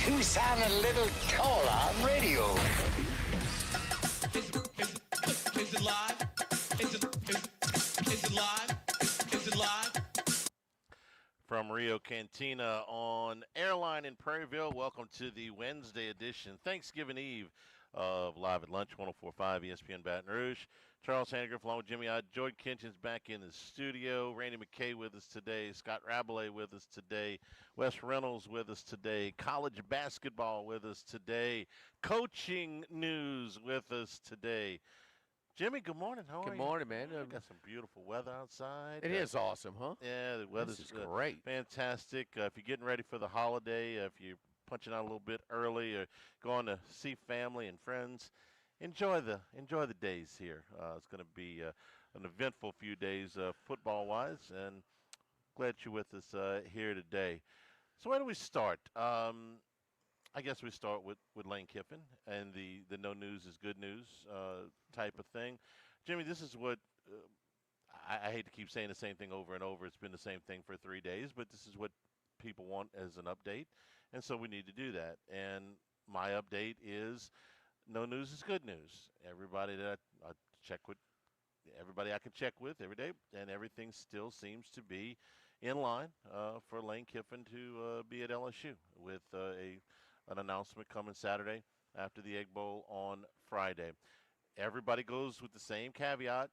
You sound a little taller on radio. Is it live? Is it live? Is it live? From Rio Cantina on Airline in Prairieville, welcome to the Wednesday edition, Thanksgiving Eve of Live at Lunch, 104.5 ESPN Baton Rouge. Charles Handegriff along with Jimmy Ott. George Kitchen's back in the studio. Randy McKay with us today. Scott Rabelais with us today. Wes Reynolds with us today. College basketball with us today. Coaching news with us today. Jimmy, good morning. How are you? Good morning, man. We got some beautiful weather outside. It is awesome, huh? Yeah, the weather's This is great. fantastic. If you're getting ready for the holiday, if you're punching out a little bit early, or going to see family and friends, enjoy the days here. It's going to be an eventful few days football-wise, and glad you're with us here today. So where do we start? I guess we start with Lane Kiffin and the no news is good news type of thing. Jimmy, this is what I hate to keep saying the same thing over and over. It's been the same thing for 3 days, but this is what people want as an update, and so we need to do that. And my update is no news is good news. Everybody that I check with, everybody I can check with every day, and everything still seems to be in line for Lane Kiffin to be at LSU with an announcement coming Saturday after the Egg Bowl on Friday. Everybody goes with the same caveat.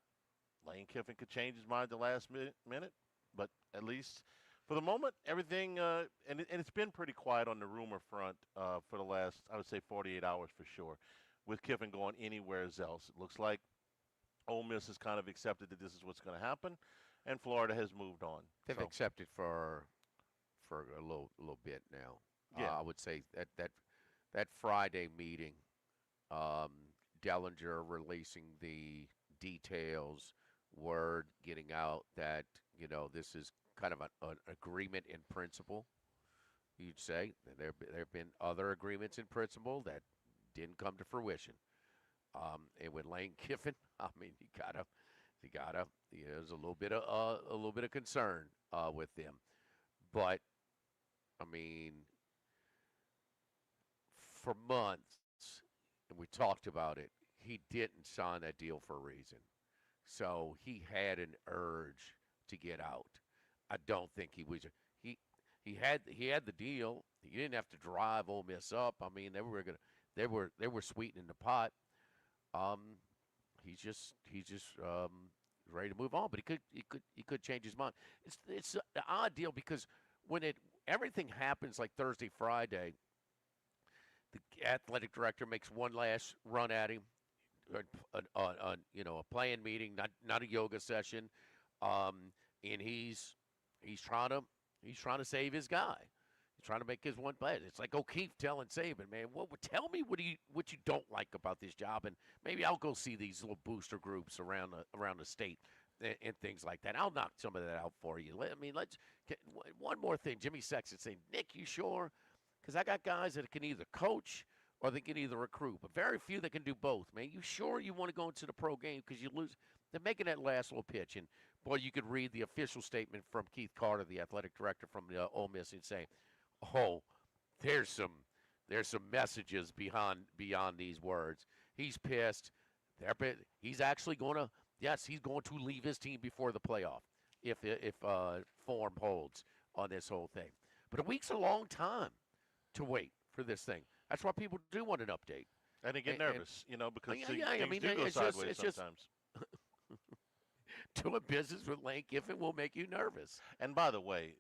Lane Kiffin could change his mind at the last minute, but at least for the moment, everything, and it's been pretty quiet on the rumor front for the last, I would say, 48 hours for sure, with Kiffin going anywhere else. It looks like Ole Miss has kind of accepted that this is what's going to happen, and Florida has moved on. They've accepted for a little bit now. Yeah. I would say that Friday meeting, Dellinger releasing the details, word getting out that, this is kind of an agreement in principle, you'd say. There have been other agreements in principle that didn't come to fruition. And with Lane Kiffin, I mean, you gotta, there's a little bit of concern with them. But I mean, for months, and we talked about it, he didn't sign that deal for a reason. So he had an urge to get out. I don't think he was. He had the deal. He didn't have to drive Ole Miss up. I mean, they were sweetening the pot. He's just ready to move on. But he could change his mind. It's an odd deal because when everything happens like Thursday, Friday, the athletic director makes one last run at him. A playing meeting, not a yoga session, and he's trying to save his guy. He's trying to make his one play. It's like O'Keefe telling Saban, man, tell me what you don't like about this job, and maybe I'll go see these little booster groups around the state and things like that. I'll knock some of that out for you. One more thing. Jimmy Sexton saying, Nick, you sure? Because I got guys that can either coach or they can either recruit, but very few that can do both, man. You sure you want to go into the pro game because you lose? They're making that last little pitch, and boy, you could read the official statement from Keith Carter, the athletic director from Ole Miss, and saying, "Oh, there's some messages beyond these words. He's pissed. He's actually going to, he's going to leave his team before the playoff if form holds on this whole thing. But a week's a long time to wait for this thing. That's why people do want an update. And they get nervous, because things do go it's sideways just sometimes. Doing business with Lane Kiffin will make you nervous. And by the way,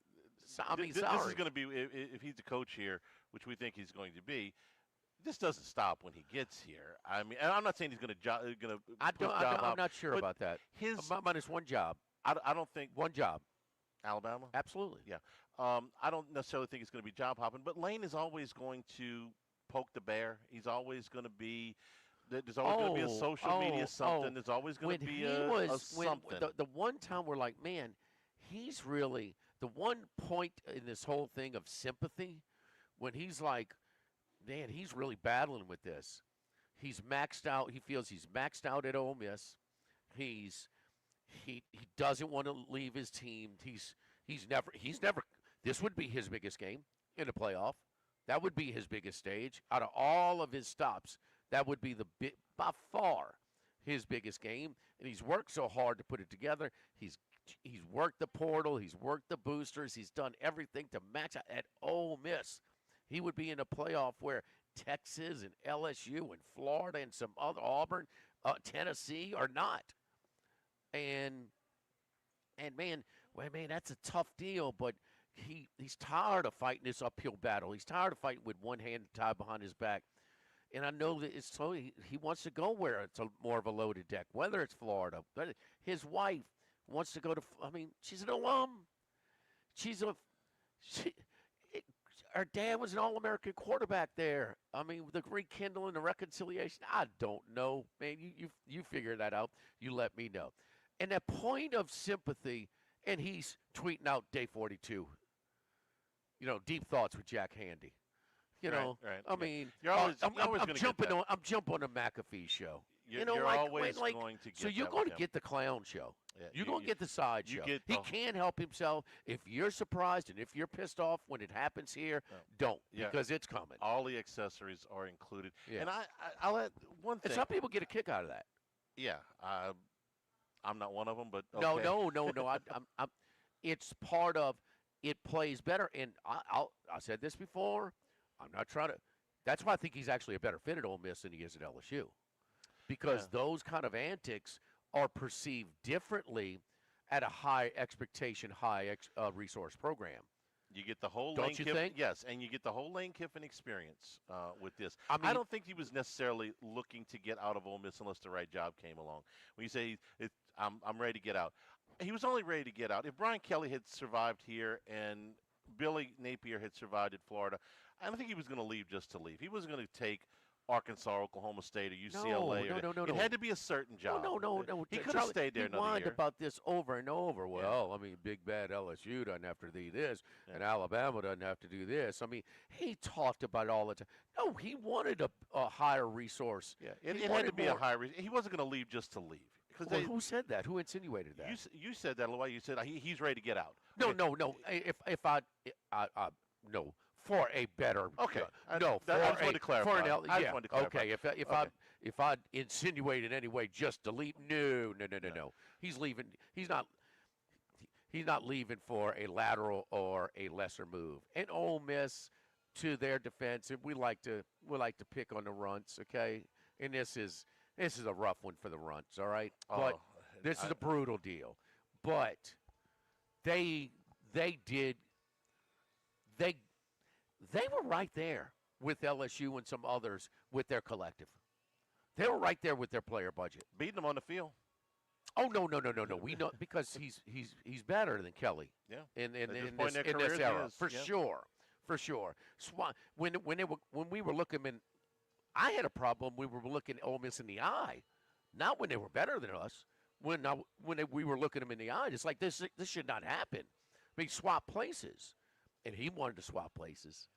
sorry. This is going to be, if he's the coach here, which we think he's going to be, this doesn't stop when he gets here. I mean, and I'm not saying he's going to I'm not sure about that. Minus one job. I don't think one job. Alabama? Absolutely. Yeah. I don't necessarily think it's going to be job hopping, but Lane is always going to poke the bear. He's always going to be there's always going to be a social media something. There's always going to be a something. The one time we're like, man, he's really the one point in this whole thing of sympathy when he's like, man, he's really battling with this. He's maxed out. He feels he's maxed out at Ole Miss. He doesn't want to leave his team. He's never. This would be his biggest game in the playoff. That would be his biggest stage. Out of all of his stops, that would be by far his biggest game. And he's worked so hard to put it together. He's worked the portal. He's worked the boosters. He's done everything to match at Ole Miss. He would be in a playoff where Texas and LSU and Florida and some other Auburn, Tennessee are not. And man, that's a tough deal. But he's tired of fighting this uphill battle. He's tired of fighting with one hand tied behind his back. And I know that it's so he wants to go where it's more of a loaded deck, whether it's Florida. But his wife wants to go to. I mean, she's an alum. Her dad was an All-American quarterback there. I mean, the rekindling, the reconciliation. I don't know, man. You figure that out. You let me know. And that point of sympathy, and he's tweeting out day 42. Deep thoughts with Jack Handy. Right. I mean, You're always I'm gonna jumping get that. on. I'm jumping on the McAfee show. You're always going to get. So you're that going with to him. get the clown show. Yeah, You're going to get the side show. He can't help himself. If you're surprised and if you're pissed off when it happens here, don't because it's coming. All the accessories are included. Yeah. And I'll add one thing. And some people get a kick out of that. Yeah, I'm not one of them, but No. okay. I'm it's part of it plays better. And I said this before. I'm not trying to. That's why I think he's actually a better fit at Ole Miss than he is at LSU, because those kind of antics are perceived differently at a high expectation, resource program. You get the whole Don't Lane you Kiffin, think? yes, and you get the whole Lane Kiffin experience with this. I mean- don't think he was necessarily looking to get out of Ole Miss unless the right job came along. When you say I'm ready to get out, he was only ready to get out. If Brian Kelly had survived here and Billy Napier had survived at Florida, I don't think he was going to leave just to leave. He wasn't going to take Arkansas, Oklahoma State, or UCLA. No. It had to be a certain job. No. He could have stayed there another He whined year. about this over and over. Well, I mean, big bad LSU doesn't have to do this, and Alabama doesn't have to do this. I mean, he talked about it all the time. No, he wanted a higher resource. Yeah, it He had wanted to be a more. higher. He wasn't going to leave just to leave. Well, who said that? Who insinuated that? You said that, Loy. You said he's ready to get out. No. If I no. For a better, Okay. I just wanted to clarify. For an I just wanted to clarify. Okay. If I insinuate in any way just delete, no. He's leaving. He's not leaving for a lateral or a lesser move. And Ole Miss, to their defense, and we like to pick on the runts. Okay, and this is a rough one for the runts. All right, but this is a brutal deal. But they were right there with LSU and some others with their collective. They were right there with their player budget. Beating them on the field. Oh no! We know because he's better than Kelly. Yeah. In At this this point in their careers, he era, is, for sure. When we were looking in, I had a problem. We were looking Ole Miss in the eye, not when they were better than us. When we were looking them in the eye, it's like this should not happen. I mean, swap places, and he wanted to swap places.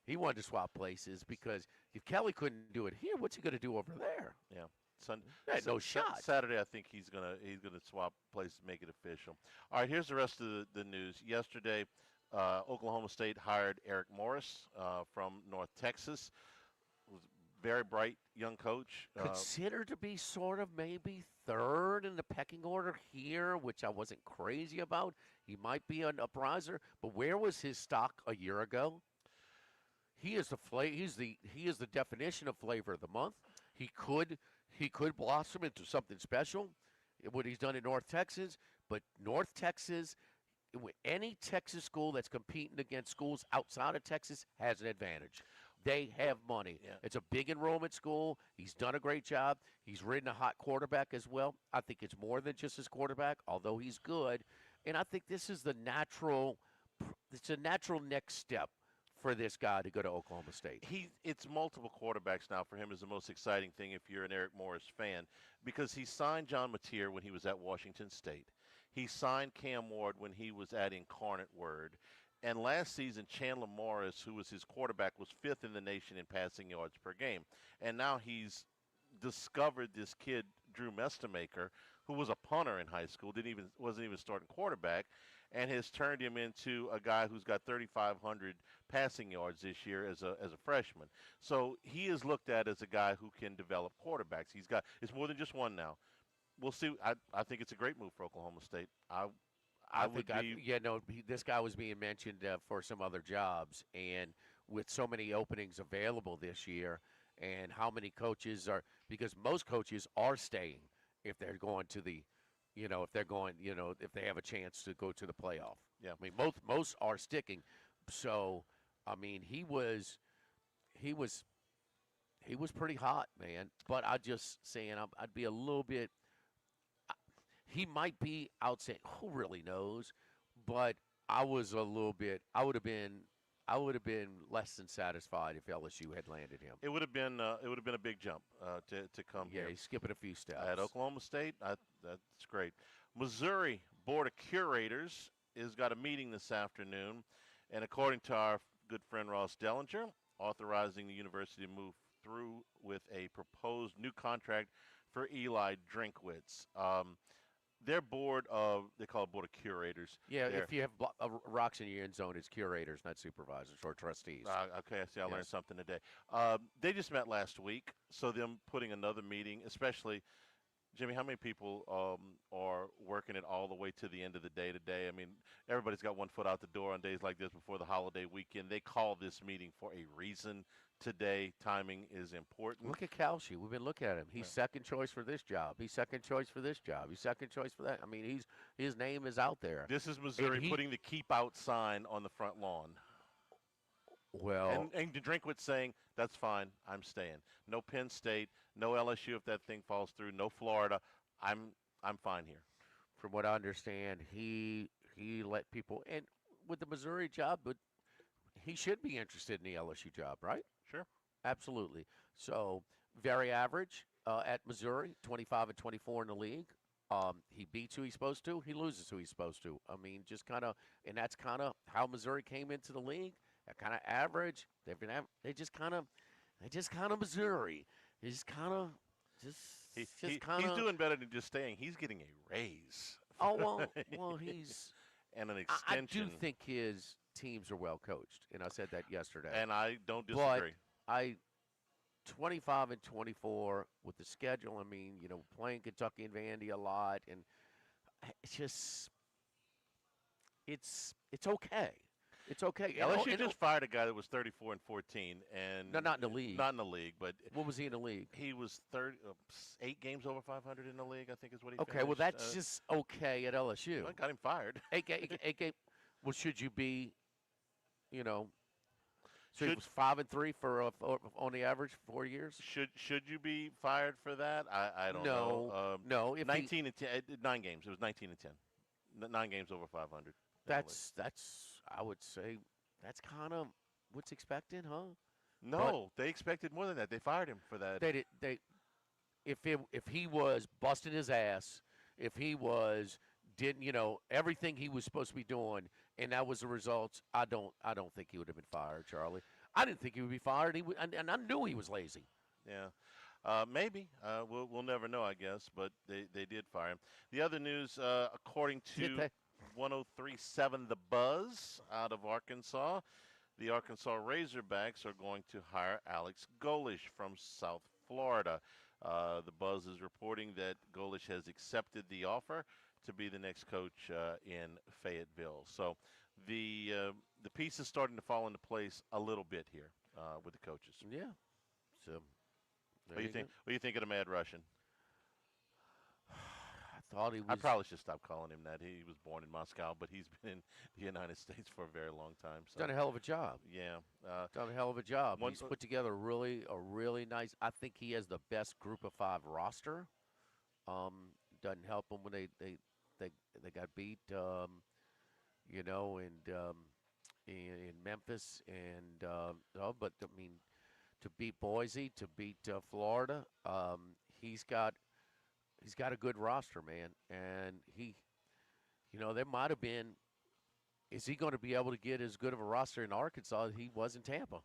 He wanted to swap places because if Kelly couldn't do it here, what's he going to do over there? Yeah. No shot. Saturday, I think he's gonna swap places, make it official. All right, here's the rest of the news. Yesterday, Oklahoma State hired Eric Morris from North Texas. Was a very bright young coach. Considered to be sort of maybe third in the pecking order here, which I wasn't crazy about. He might be an upriser, but where was his stock a year ago? He is the definition of flavor of the month. He could blossom into something special, what he's done in North Texas. But North Texas, any Texas school that's competing against schools outside of Texas has an advantage. They have money. Yeah. It's a big enrollment school. He's done a great job. He's ridden a hot quarterback as well. I think it's more than just his quarterback, although he's good. And I think this is it's a natural next step for this guy to go to Oklahoma State. It's multiple quarterbacks now for him is the most exciting thing if you're an Eric Morris fan, because he signed John Mateer when he was at Washington State. He signed Cam Ward when he was at Incarnate Word. And last season, Chandler Morris, who was his quarterback, was fifth in the nation in passing yards per game. And now he's discovered this kid, Drew Mestemaker, who was a punter in high school, wasn't even starting quarterback. and has turned him into a guy who's got 3,500 passing yards this year as a freshman. So he is looked at as a guy who can develop quarterbacks. It's more than just one now. We'll see. I think it's a great move for Oklahoma State. This guy was being mentioned for some other jobs, and with so many openings available this year, and how many coaches are, because most coaches are staying if they're going to the, if they have a chance to go to the playoff. Yeah. I mean, most are sticking. So, I mean, he was pretty hot, man. But I just saying, I'd be a little bit. He might be outside. Who really knows? But I was a little bit. I would have been less than satisfied if LSU had landed him. It would have been a big jump to come here. Yeah, he's skipping a few steps. At Oklahoma State, that's great. Missouri Board of Curators has got a meeting this afternoon, and according to our good friend Ross Dellinger, authorizing the university to move through with a proposed new contract for Eli Drinkwitz. Their board they call it Board of Curators. Yeah, if you have rocks in your end zone, it's curators, not supervisors or trustees. Okay, I see. I learned something today. They just met last week, so them putting another meeting, especially, Jimmy, how many people are working it all the way to the end of the day today? I mean, everybody's got one foot out the door on days like this before the holiday weekend. They call this meeting for a reason today. Timing is important. Look at Kalshi. We've been looking at him. He's second choice for this job. He's second choice for this job. He's second choice for that. I mean, his name is out there. This is Missouri putting the keep out sign on the front lawn. Well, and Drinkwitz saying, that's fine, I'm staying. No Penn State, no LSU if that thing falls through, no Florida. I'm fine here. From what I understand, he let people, and with the Missouri job, but he should be interested in the LSU job, right? Sure. Absolutely. So, very average at Missouri, 25 and 24 in the league. He beats who he's supposed to. He loses who he's supposed to. I mean, just kind of, and that's kind of how Missouri came into the league. That kind of average. They just kind of Missouri. He's kind of he's doing better than just staying. He's getting a raise. Oh well, he's and an extension. I do think his teams are well coached, and I said that yesterday. And I don't disagree. But 25 and 24 with the schedule. I mean, playing Kentucky and Vandy a lot, and it's just it's okay. It's okay. LSU just fired a guy that was 34 and 14, and no, not in the league. Not in the league, but what was he in the league? He was 8 games over 500 in the league, I think is what he. Okay, finished. well that's just okay at LSU. Well, got him fired. 8 game. Well, should you be, So he was 5 and 3 for on the average 4 years. Should you be fired for that? I don't know. No. 19 and 10, 9 games. It was 19 and 10. 9 games over 500. That's I would say that's kind of what's expected, huh? No, they expected more than that. They fired him for that. If he was busting his ass, if he was everything he was supposed to be doing, and that was the results, I don't think he would have been fired, Charlie. I didn't think he would be fired. And I knew he was lazy. Yeah. Maybe. We'll never know, I guess, but they did fire him. The other news, according to 103.7 The Buzz out of Arkansas, the Arkansas Razorbacks are going to hire Alex Golish from South Florida. The Buzz is reporting that Golish has accepted the offer to be the next coach in Fayetteville. So the piece is starting to fall into place a little bit here with the coaches. Yeah. So what do you think? What do you think of the Mad Russian? I probably should stop calling him that. He was born in Moscow, but he's been in the United States for a very long time. So. Done a hell of a job. Yeah. Done a hell of a job. He's put together a really nice. I think he has the best group of 5 roster. Doesn't help them when they got beat, in Memphis, and but I mean, to beat Boise, to beat Florida, he's got a good roster, man, and there might have been. Is he going to be able to get as good of a roster in Arkansas as he was in Tampa?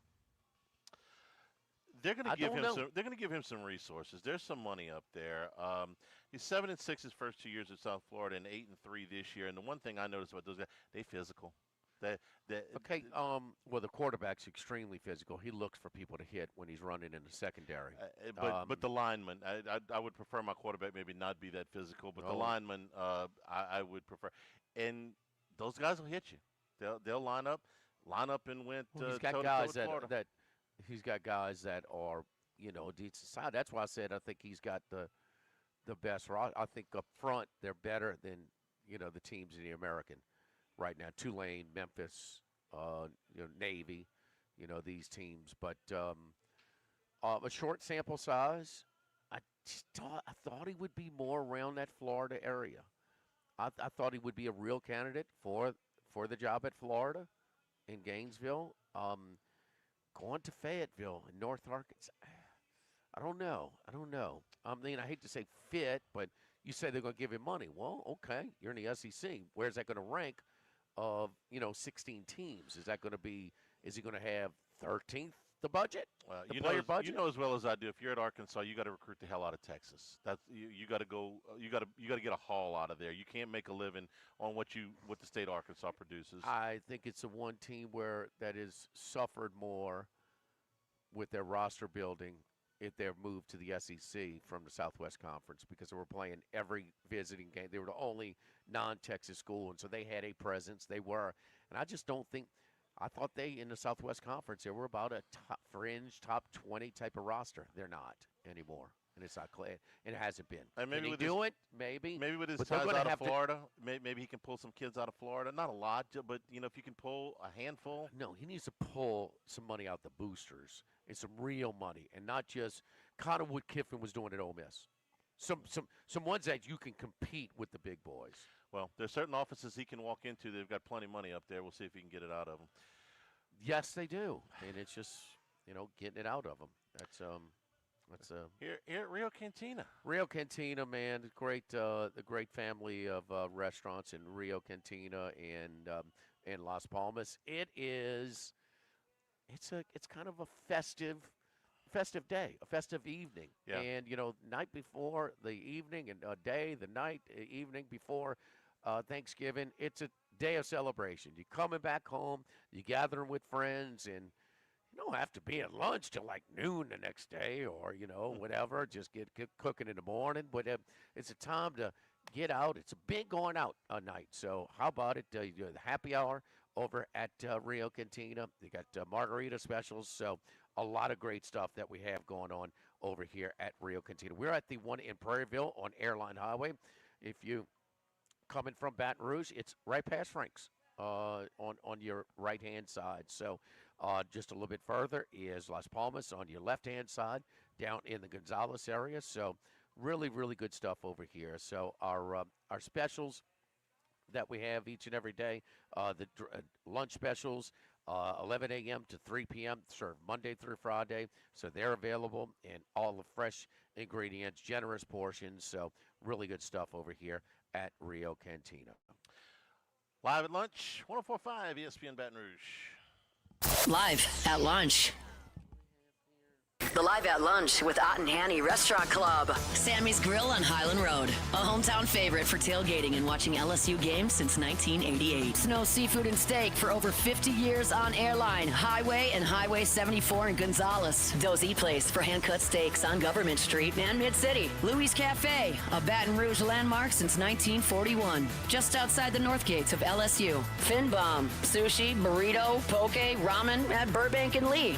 They're going I to give don't him know. some. They're going to give him some resources. There's some money up there. He's 7-6 his first 2 years at South Florida, and 8-3 this year. And the one thing I noticed about those guys, they physical. They Okay, well, the quarterback's extremely physical. He looks for people to hit when he's running in the secondary. but the lineman, I would prefer my quarterback maybe not be that physical, but the Oh. lineman, I would prefer. And those guys will hit you. They'll line up and went Well, he's toe got to toe guys with that Florida. that he's got guys that are decent side. That's why I said I think he's got the best. I think up front they're better than the teams in the American right now. Tulane, Memphis, Navy, these teams. But a short sample size. I thought he would be more around that Florida area. I thought he would be a real candidate for the job at Florida in Gainesville. Going to Fayetteville in North Arkansas. I don't know. I mean, I hate to say fit, but you say they're going to give him money. Well, okay, you're in the SEC. Where's that going to rank of 16 teams? Is he going to have 13th the budget? The player budget? You know as well as I do. If you're at Arkansas, you got to recruit the hell out of Texas. That's you got to go. You got to get a haul out of there. You can't make a living on what the state of Arkansas produces. I think it's the one team that has suffered more with their roster building if they're moved to the SEC from the Southwest Conference, because they were playing every visiting game. They were the only non-Texas school, and so they had a presence. They were, and I just don't think. I thought they, in the Southwest Conference, they were about a top 20 type of roster. They're not anymore, and it's not clear. And it hasn't been. And maybe Can he with do it? Maybe. Maybe with his But they're ties gonna out of have to- Florida, maybe he can pull some kids out of Florida. Not a lot, but if you can pull a handful. No, he needs to pull some money out the boosters and some real money, and not just kind of what Kiffin was doing at Ole Miss. Some ones that you can compete with the big boys. Well, there's certain offices he can walk into. They've got plenty of money up there. We'll see if he can get it out of them. Yes, they do, and it's just getting it out of them. That's Here at Rio Cantina. Rio Cantina, man, the great family of restaurants in Rio Cantina and Las Palmas. It's kind of a festive day, a festive evening. Yeah. And night before the evening and the night, evening before Thanksgiving, it's a day of celebration. You're coming back home, you're gathering with friends, and you don't have to be at lunch till like noon the next day or, whatever. Just get cooking in the morning. But it's a time to get out. It's a big going out night. So how about it? You do the happy hour over at Rio Cantina. They got margarita specials. So a lot of great stuff that we have going on over here at Rio Cantina. We're at the one in Prairieville on Airline Highway. If you coming from Baton Rouge, it's right past Frank's on your right-hand side. So just a little bit further is Las Palmas on your left-hand side down in the Gonzales area. So really, really good stuff over here. So our specials that we have each and every day, the lunch specials, 11 a.m. to 3 p.m., served Monday through Friday. So they're available in all the fresh ingredients, generous portions. So really good stuff over here at Rio Cantina. Live at lunch, 104.5 ESPN Baton Rouge. Live at lunch. The Live at Lunch with Ott and Hanny Restaurant Club. Sammy's Grill on Highland Road. A hometown favorite for tailgating and watching LSU games since 1988. Snow Seafood and Steak for over 50 years on Airline, Highway, and Highway 74 in Gonzales. Dozy Place for hand-cut steaks on Government Street and Mid-City. Louis Cafe, a Baton Rouge landmark since 1941. Just outside the north gates of LSU. Fin Bomb, sushi, burrito, poke, ramen at Burbank and Lee.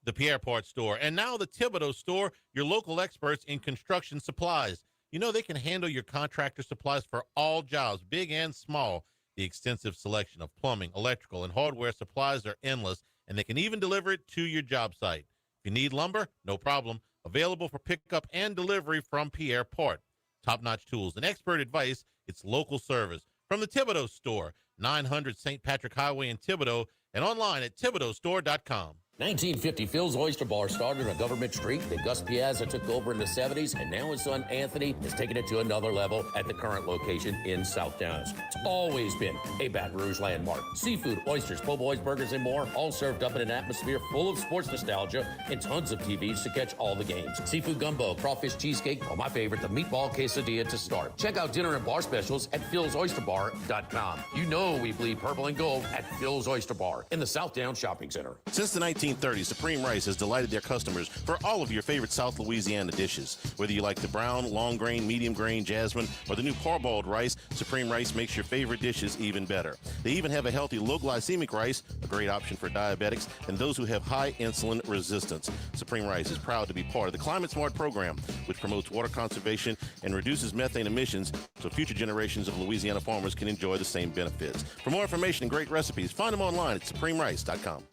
The Pierreport Store, and now the Thibodeau Store, your local experts in construction supplies. You know they can handle your contractor supplies for all jobs, big and small. The extensive selection of plumbing, electrical, and hardware supplies are endless, and they can even deliver it to your job site. If you need lumber, no problem. Available for pickup and delivery from Pierreport. Top-notch tools and expert advice, it's local service. From the Thibodeau Store, 900 St. Patrick Highway in Thibodeau, and online at thibodeaustore.com. 1950, Phil's Oyster Bar started on Government Street. Then Gus Piazza took over in the 70s, and now his son Anthony is taking it to another level at the current location in South Dallas. It's always been a Baton Rouge landmark. Seafood, oysters, po' boys, burgers, and more, all served up in an atmosphere full of sports nostalgia and tons of TVs to catch all the games. Seafood gumbo, crawfish cheesecake, or my favorite, the meatball quesadilla to start. Check out dinner and bar specials at philsoysterbar.com. You know we bleed purple and gold at Phil's Oyster Bar in the South Down Shopping Center. Since the 1930s, Supreme Rice has delighted their customers for all of your favorite South Louisiana dishes. Whether you like the brown, long grain, medium grain, jasmine, or the new parboiled rice, Supreme Rice makes your favorite dishes even better. They even have a healthy low glycemic rice, a great option for diabetics and those who have high insulin resistance. Supreme Rice is proud to be part of the Climate Smart program, which promotes water conservation and reduces methane emissions so future generations of Louisiana farmers can enjoy the same benefits. For more information and great recipes, find them online at supremerice.com.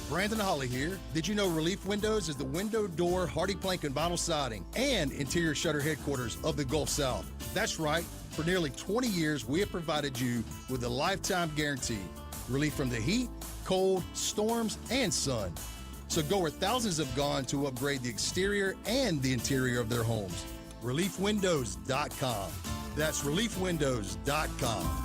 Brandon Holly here. Did you know Relief Windows is the window, door, hardy plank, and vinyl siding and interior shutter headquarters of the Gulf South? That's right. For nearly 20 years, we have provided you with a lifetime guarantee. Relief from the heat, cold, storms, and sun. So go where thousands have gone to upgrade the exterior and the interior of their homes. ReliefWindows.com. That's ReliefWindows.com.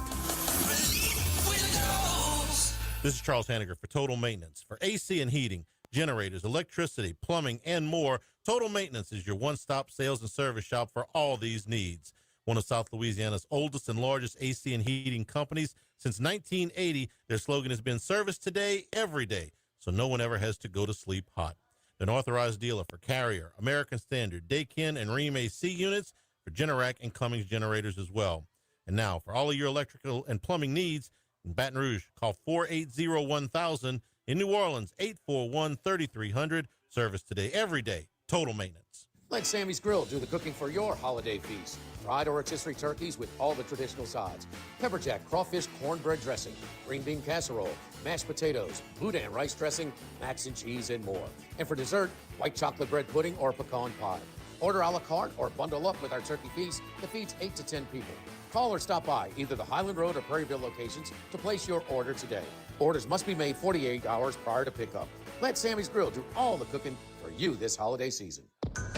This is Charles Hanniger for Total Maintenance. For AC and heating, generators, electricity, plumbing, and more, Total Maintenance is your one-stop sales and service shop for all these needs. One of South Louisiana's oldest and largest AC and heating companies. Since 1980, their slogan has been service today, every day, so no one ever has to go to sleep hot. An authorized dealer for Carrier, American Standard, Daikin, and Rheem AC units, for Generac and Cummins generators as well. And now, for all of your electrical and plumbing needs, in Baton Rouge, call 480-1000. In New Orleans, 841-3300. Service today, every day. Total Maintenance. Let Sammy's Grill do the cooking for your holiday feast. Fried or rotisserie turkeys with all the traditional sides. Pepper jack, crawfish, cornbread dressing, green bean casserole, mashed potatoes, boudin rice dressing, mac and cheese, and more. And for dessert, white chocolate bread pudding or pecan pie. Order a la carte or bundle up with our turkey feast that feeds 8 to 10 people. Call or stop by either the Highland Road or Prairieville locations to place your order today. Orders must be made 48 hours prior to pickup. Let Sammy's Grill do all the cooking for you this holiday season.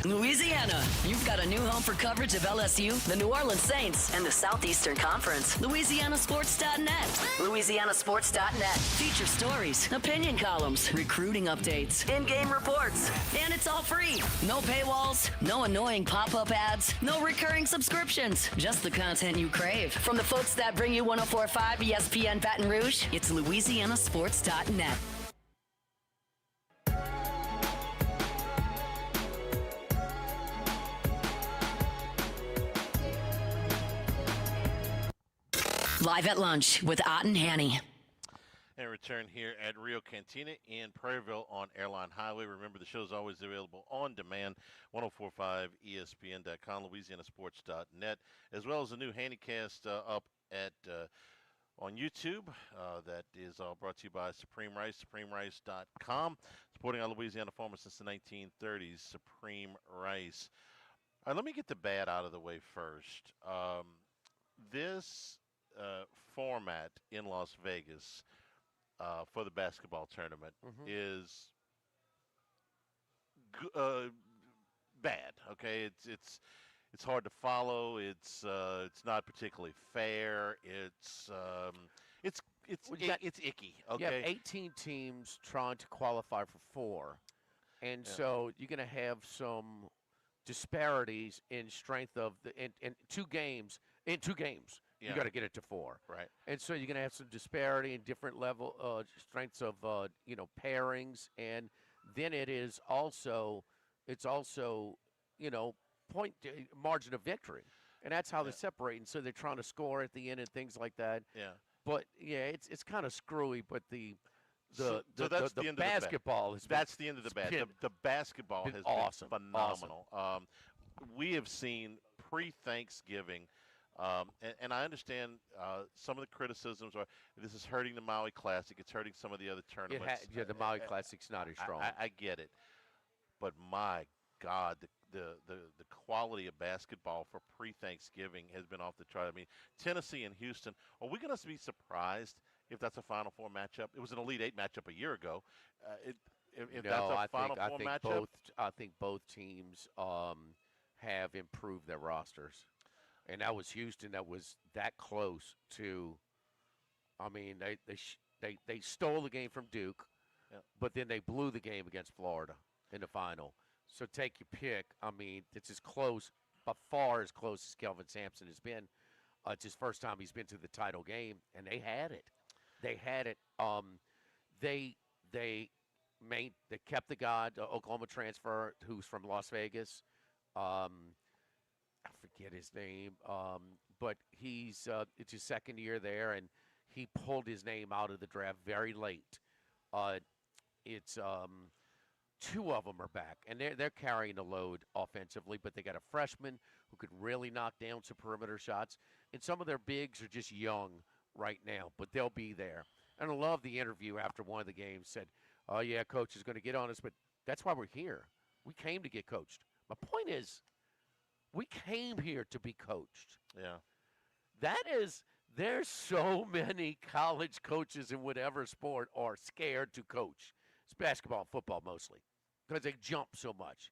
Louisiana, you've got a new home for coverage of LSU, the New Orleans Saints, and the Southeastern Conference. LouisianaSports.net. LouisianaSports.net. Feature stories, opinion columns, recruiting updates, in-game reports. And it's all free. No paywalls, no annoying pop-up ads, no recurring subscriptions. Just the content you crave. From the folks that bring you 104.5 ESPN Baton Rouge, it's LouisianaSports.net. Live at lunch with Ott and Hanny. And return here at Rio Cantina in Prairieville on Airline Highway. Remember, the show is always available on demand, 1045ESPN.com, LouisianaSports.net, as well as a new Handycast up at on YouTube. That is all brought to you by Supreme Rice, SupremeRice.com, supporting our Louisiana farmers since the 1930s, Supreme Rice. All right, let me get the bad out of the way first. This format in Las Vegas for the basketball tournament is bad. Okay, it's hard to follow. It's not particularly fair. It's icky. Okay, You have 18 teams trying to qualify for 4, and so you're going to have some disparities in strength of in two games. You got to get it to 4, right? And so you're going to have some disparity in different level strengths of pairings, and then it's also point margin of victory, and that's how they're separating. So they're trying to score at the end and things like that. Yeah. But it's kind of screwy. But the that's the end basketball of the bad. That's the end of the bad. The basketball has awesome. been phenomenal. Awesome. We have seen pre-Thanksgiving. And I understand some of the criticisms are this is hurting the Maui Classic. It's hurting some of the other tournaments. The Maui Classic's not as strong. I get it, but my God, the quality of basketball for pre-Thanksgiving has been off the chart. I mean, Tennessee and Houston. Are we going to be surprised if that's a Final Four matchup. It was an Elite Eight matchup a year ago. If No, that's a I Final think Four I think matchup, both teams have improved their rosters, and that was Houston. That was that close to. I mean, they stole the game from Duke, yeah. but then they blew the game against Florida in the final. So take your pick. I mean, it's as close, but far as close as Kelvin Sampson has been. It's his first time he's been to the title game, and they had it. They had it. They they kept the guy, the Oklahoma transfer, who's from Las Vegas. I forget his name, but it's his second year there, and he pulled his name out of the draft very late. It's two of them are back, and they're carrying the load offensively, but they got a freshman who could really knock down some perimeter shots, and some of their bigs are just young right now, but they'll be there. And I love the interview after one of the games said, "Oh yeah, coach is going to get on us, but that's why we're here. We came to get coached." My point is, we came here to be coached. Yeah. There's so many college coaches in whatever sport are scared to coach. It's basketball and football mostly because they jump so much.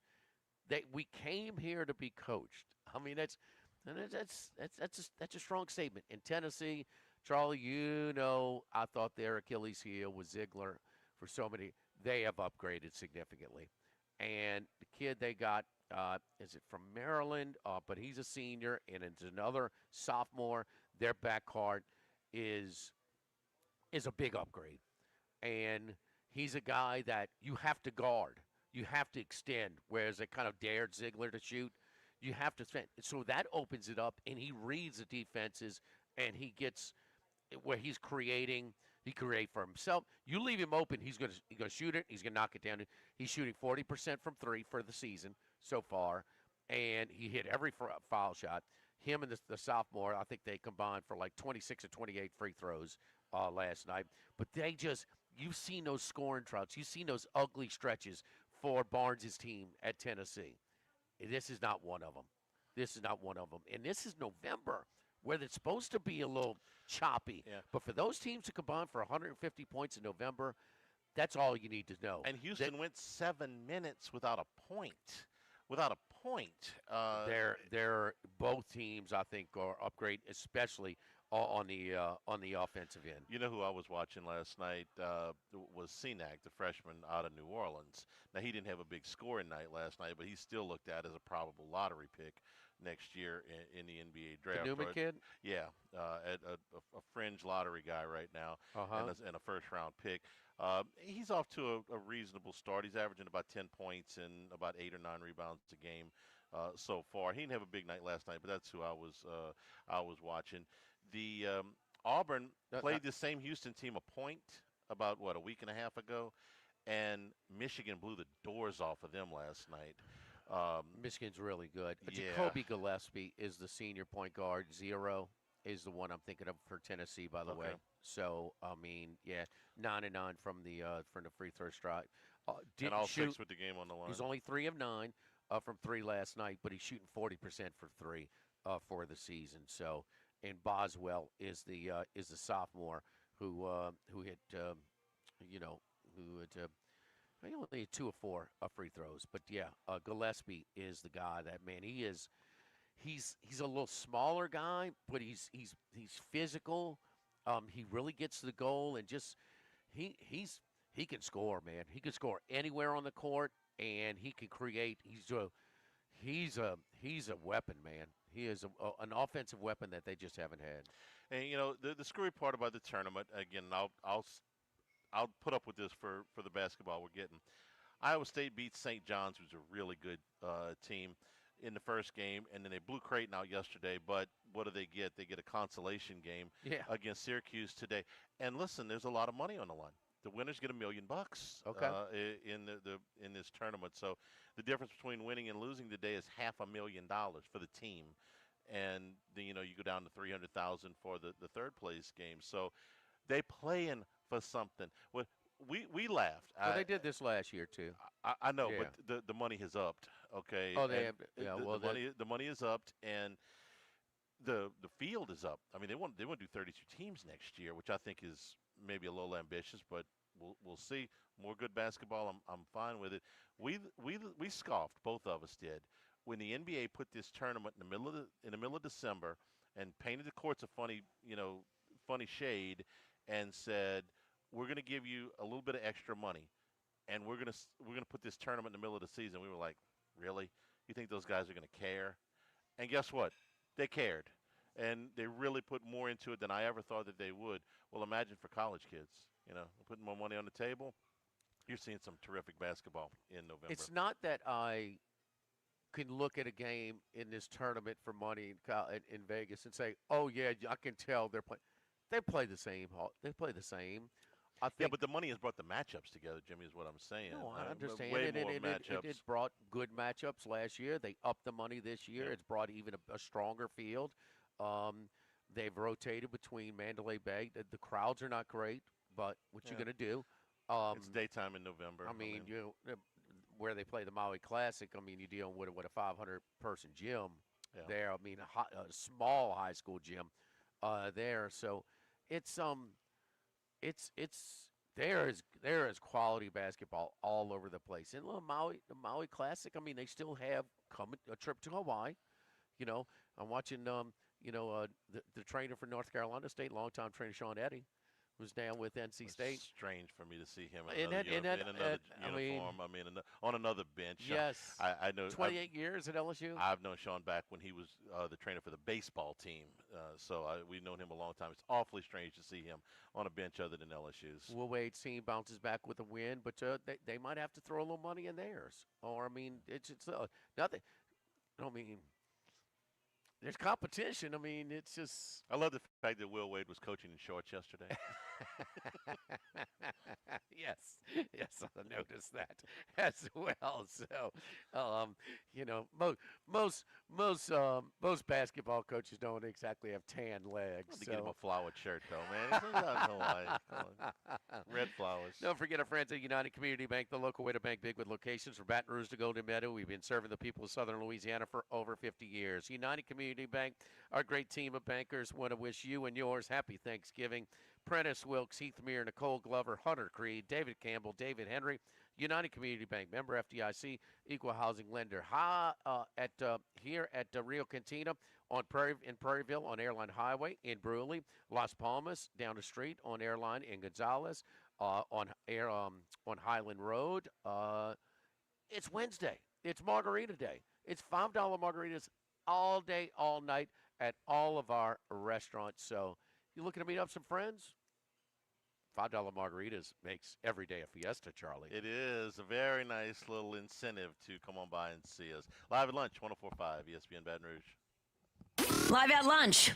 We came here to be coached. I mean, that's a strong statement. In Tennessee, Charlie, I thought their Achilles heel was Ziegler for so many. They have upgraded significantly. And the kid they got, is it from Maryland? But he's a senior, and it's another sophomore. Their backcourt is a big upgrade. And he's a guy that you have to guard. You have to extend, whereas they kind of dared Ziegler to shoot. You have to spend. So that opens it up, and he reads the defenses, and he gets where he's creating. He create for himself. You leave him open, he's gonna shoot it. He's gonna knock it down. He's shooting 40% from three for the season so far, and he hit every foul shot. Him and the sophomore, I think they combined for like 26 or 28 free throws last night. But you've seen those scoring droughts. You've seen those ugly stretches for Barnes' team at Tennessee. This is not one of them. This is not one of them. And this is November, where it's supposed to be a little choppy. Yeah. But for those teams to combine for 150 points in November, that's all you need to know. And Houston went 7 minutes without a point. Without a point. They're both teams, I think, are upgrade, especially on the offensive end. You know who I was watching last night was Senac, the freshman out of New Orleans. Now, he didn't have a big scoring night last night, but he still looked at as a probable lottery pick next year in the NBA draft. The Newman kid? Yeah, a fringe lottery guy right now, and a first-round pick. He's off to a reasonable start. He's averaging about 10 points and about 8 or 9 rebounds a game so far. He didn't have a big night last night, but that's who I was watching. The Auburn played the same Houston team a point about, a week and a half ago, and Michigan blew the doors off of them last night. Michigan's really good. Yeah. Jacoby Gillespie is the senior point guard. Zero is the one I'm thinking of for Tennessee, by the way. So, I mean, 9 and 9 from the free throw strike. And all 6 with the game on the line. He's only 3 of 9 from 3 last night, but he's shooting 40% for 3 for the season. So, and Boswell is the sophomore who hit he only had 2 of 4 free throws. But Gillespie is the guy that, man, he's a little smaller guy, but he's physical. He really gets to the goal, and just he can score, man. He can score anywhere on the court, and he can create. He's a weapon, man. He is an offensive weapon that they just haven't had. And the screwy part about the tournament, again, I'll put up with this for the basketball we're getting. Iowa State beats St. John's, who's a really good team, in the first game, and then they blew Creighton out yesterday. But what do they get? They get a consolation game against Syracuse today. And listen, there's a lot of money on the line. The winners get $1 million in this tournament. So the difference between winning and losing today is $500,000 for the team, and then you go down to $300,000 for the third place game. So they playing for something. Well, we laughed. Well, they did this last year too. I know, but the money has upped. Okay. Oh, they have. The money is upped, and the field is up. I mean, they want to do 32 teams next year, which I think is maybe a little ambitious, but we'll see. More good basketball. I'm fine with it. We scoffed, both of us did, when the NBA put this tournament in the middle of December and painted the courts a funny shade, and said we're going to give you a little bit of extra money, and we're gonna put this tournament in the middle of the season. We were like, really? You think those guys are going to care? And guess what? They cared. And they really put more into it than I ever thought that they would. Well, imagine for college kids, putting more money on the table. You're seeing some terrific basketball in November. It's not that I can look at a game in this tournament for money in Vegas and say, oh, yeah, I can tell they're playing. They play the same. They play the same. I think, yeah, but the money has brought the matchups together, Jimmy, is what I'm saying. No, I understand. Way more It matchups. brought good matchups last year. They upped the money this year. Yeah. It's brought even a stronger field. They've rotated between Mandalay Bay. The crowds are not great, but what you going to do? It's daytime in November. I mean, where they play the Maui Classic, I mean, you're dealing with a 500-person gym there. I mean, a small high school gym there. So it's there is quality basketball all over the place. And the Maui Classic, I mean, they still have a trip to Hawaii. I'm watching the trainer for North Carolina State, longtime trainer Sean Eddy, who's down with NC State. It's strange for me to see him in another uniform. I mean, on another bench. Yes. I know. 28 years at LSU. I've known Sean back when he was the trainer for the baseball team. So we've known him a long time. It's awfully strange to see him on a bench other than LSU's. Will Wade's team bounces back with a win, but they might have to throw a little money in theirs. Or, I mean, it's nothing. I mean, there's competition. I mean, it's just. I love the fact that Will Wade was coaching in shorts yesterday. Yes, I noticed that as well. So, most basketball coaches don't exactly have tan legs. To get him a flowered shirt, though, man. I don't know why. Red flowers. Don't forget our friends at United Community Bank, the local way to bank big with locations from Baton Rouge to Golden Meadow. We've been serving the people of Southern Louisiana for over 50 years. United Community Bank, our great team of bankers, want to wish you and yours happy Thanksgiving. Prentice Wilkes, Heath Meir, Nicole Glover, Hunter Creed, David Campbell, David Henry, United Community Bank, member FDIC, equal housing lender. Here at Rio Cantina in Prairieville on Airline Highway, in Brewley, Las Palmas, down the street on Airline in Gonzales, on Highland Road. It's Wednesday. It's Margarita Day. It's $5 margaritas all day, all night at all of our restaurants. So you looking to meet up some friends? $5 margaritas makes every day a fiesta, Charlie. It is a very nice little incentive to come on by and see us. Live at lunch, 104.5 ESPN Baton Rouge. Live at lunch.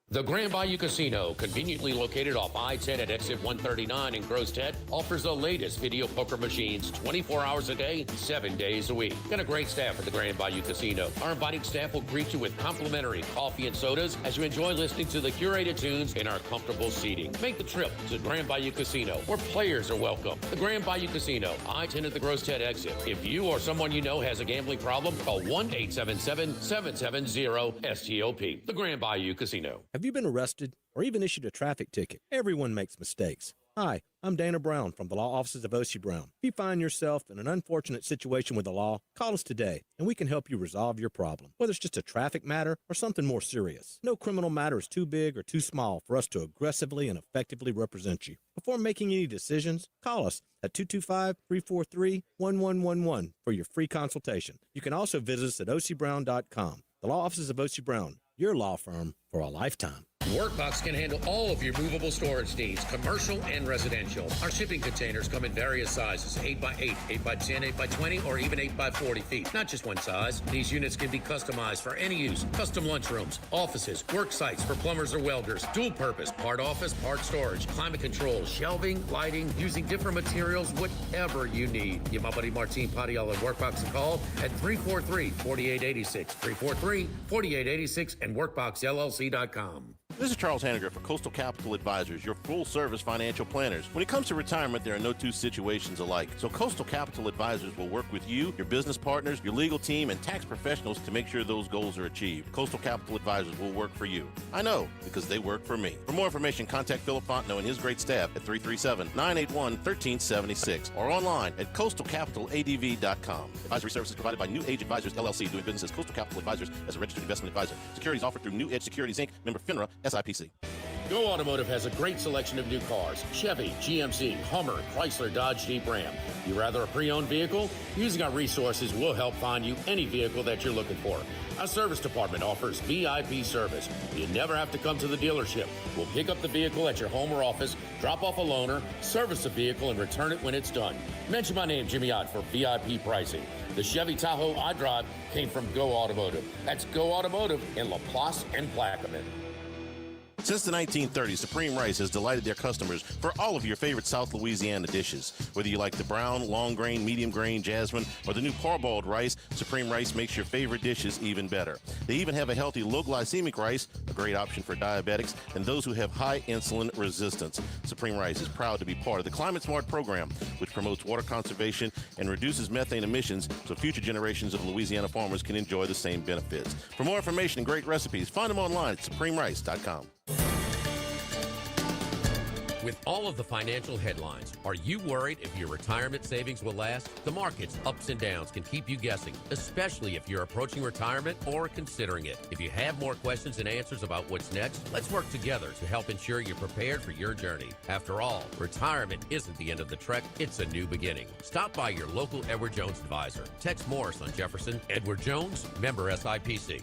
The Grand Bayou Casino, conveniently located off I-10 at exit 139 in Gross Ted, offers the latest video poker machines 24 hours a day, 7 days a week. Got a great staff at the Grand Bayou Casino. Our inviting staff will greet you with complimentary coffee and sodas as you enjoy listening to the curated tunes in our comfortable seating. Make the trip to Grand Bayou Casino, where players are welcome. The Grand Bayou Casino, I-10 at the Gross Ted exit. If you or someone you know has a gambling problem, call 1-877-770-STOP. The Grand Bayou Casino. Have you been arrested or even issued a traffic ticket? Everyone makes mistakes. Hi, I'm Dana Brown from the law offices of O.C. Brown. If you find yourself in an unfortunate situation with the law, call us today and we can help you resolve your problem, whether it's just a traffic matter or something more serious. No criminal matter is too big or too small for us to aggressively and effectively represent you. Before making any decisions, call us at 225-343-1111 for your free consultation. You can also visit us at ocbrown.com. The law offices of O.C. Brown, your law firm for a lifetime. Workbox can handle all of your movable storage needs, commercial and residential. Our shipping containers come in various sizes, 8x8, 8x10, 8x20, or even 8x40 feet. Not just one size. These units can be customized for any use. Custom lunchrooms, offices, work sites for plumbers or welders, dual purpose, part office, part storage, climate control, shelving, lighting, using different materials, whatever you need. Give my buddy Martin Padial at Workbox a call at 343-4886, 343-4886, and workboxllc.com. This is Charles Hanniger for Coastal Capital Advisors, your full-service financial planners. When it comes to retirement, there are no two situations alike. So Coastal Capital Advisors will work with you, your business partners, your legal team, and tax professionals to make sure those goals are achieved. Coastal Capital Advisors will work for you. I know, because they work for me. For more information, contact Philip Fontenot and his great staff at 337-981-1376 or online at coastalcapitaladv.com. Advisory services provided by New Age Advisors, LLC, doing business as Coastal Capital Advisors as a registered investment advisor. Securities offered through New Edge Securities, Inc., member FINRA, SIPC. Go Automotive has a great selection of new cars: Chevy, GMC, Hummer, Chrysler, Dodge, Jeep, Ram. You rather a pre-owned vehicle? Using our resources, we'll help find you any vehicle that you're looking for. Our service department offers VIP service. You never have to come to the dealership. We'll pick up the vehicle at your home or office, drop off a loaner, service the vehicle, and return it when it's done. Mention my name, Jimmy Ott, for VIP pricing. The Chevy Tahoe I drive came from Go Automotive. That's Go Automotive in LaPlace and Plaquemine. Since the 1930s, Supreme Rice has delighted their customers for all of your favorite South Louisiana dishes. Whether you like the brown, long grain, medium grain, jasmine, or the new parboiled rice, Supreme Rice makes your favorite dishes even better. They even have a healthy low-glycemic rice, a great option for diabetics and those who have high insulin resistance. Supreme Rice is proud to be part of the Climate Smart program, which promotes water conservation and reduces methane emissions so future generations of Louisiana farmers can enjoy the same benefits. For more information and great recipes, find them online at supremerice.com. With all of the financial headlines, are you worried if your retirement savings will last? The market's ups and downs can keep you guessing, especially if you're approaching retirement or considering it. If you have more questions and answers about what's next, let's work together to help ensure you're prepared for your journey. After all, retirement isn't the end of the trek, it's a new beginning. Stop by your local Edward Jones advisor. Text Morris on Jefferson. Edward Jones, member SIPC.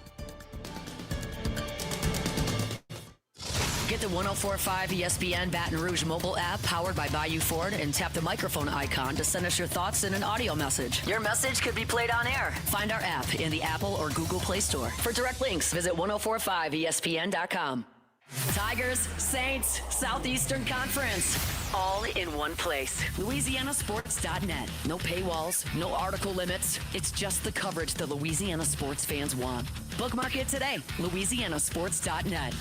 Get the 104.5 ESPN Baton Rouge mobile app powered by Bayou Ford and tap the microphone icon to send us your thoughts in an audio message. Your message could be played on air. Find our app in the Apple or Google Play Store. For direct links, visit 1045ESPN.com. Tigers, Saints, Southeastern Conference. All in one place. LouisianaSports.net. No paywalls, no article limits. It's just the coverage the Louisiana sports fans want. Bookmark it today. LouisianaSports.net.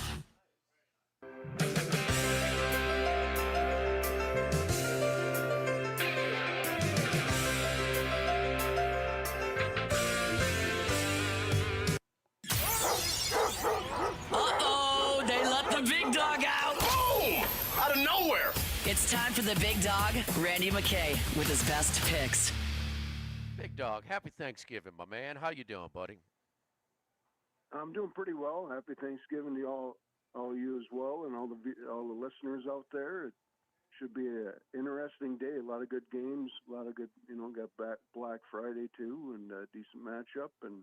Uh-oh, they let the big dog out. Boom! Out of nowhere. It's time for the big dog, Randy McKay, with his best picks. Big Dog, happy Thanksgiving, my man. How you doing, buddy? I'm doing pretty well. Happy Thanksgiving to all you as well, and all the listeners out there. It should be an interesting day. A lot of good games. A lot of good, got Black Friday too, and a decent matchup, and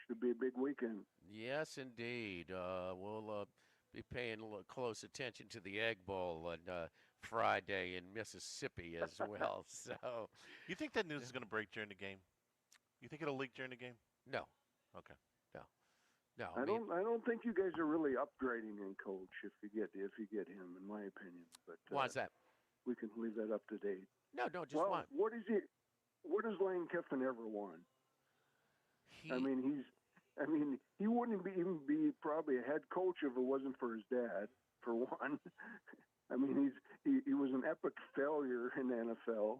should be a big weekend. Yes, indeed. We'll be paying a little close attention to the Egg Bowl on Friday in Mississippi as well. So, You think that news is going to break during the game? You think it'll leak during the game? no, Okay. no. I don't think you guys are really upgrading in coach if you get him, in my opinion. But Why's that? we can leave that up to date. No, just Well, why? what has Lane Kiffin ever won? He, He wouldn't even be probably a head coach if it wasn't for his dad, for one. He was an epic failure in the NFL.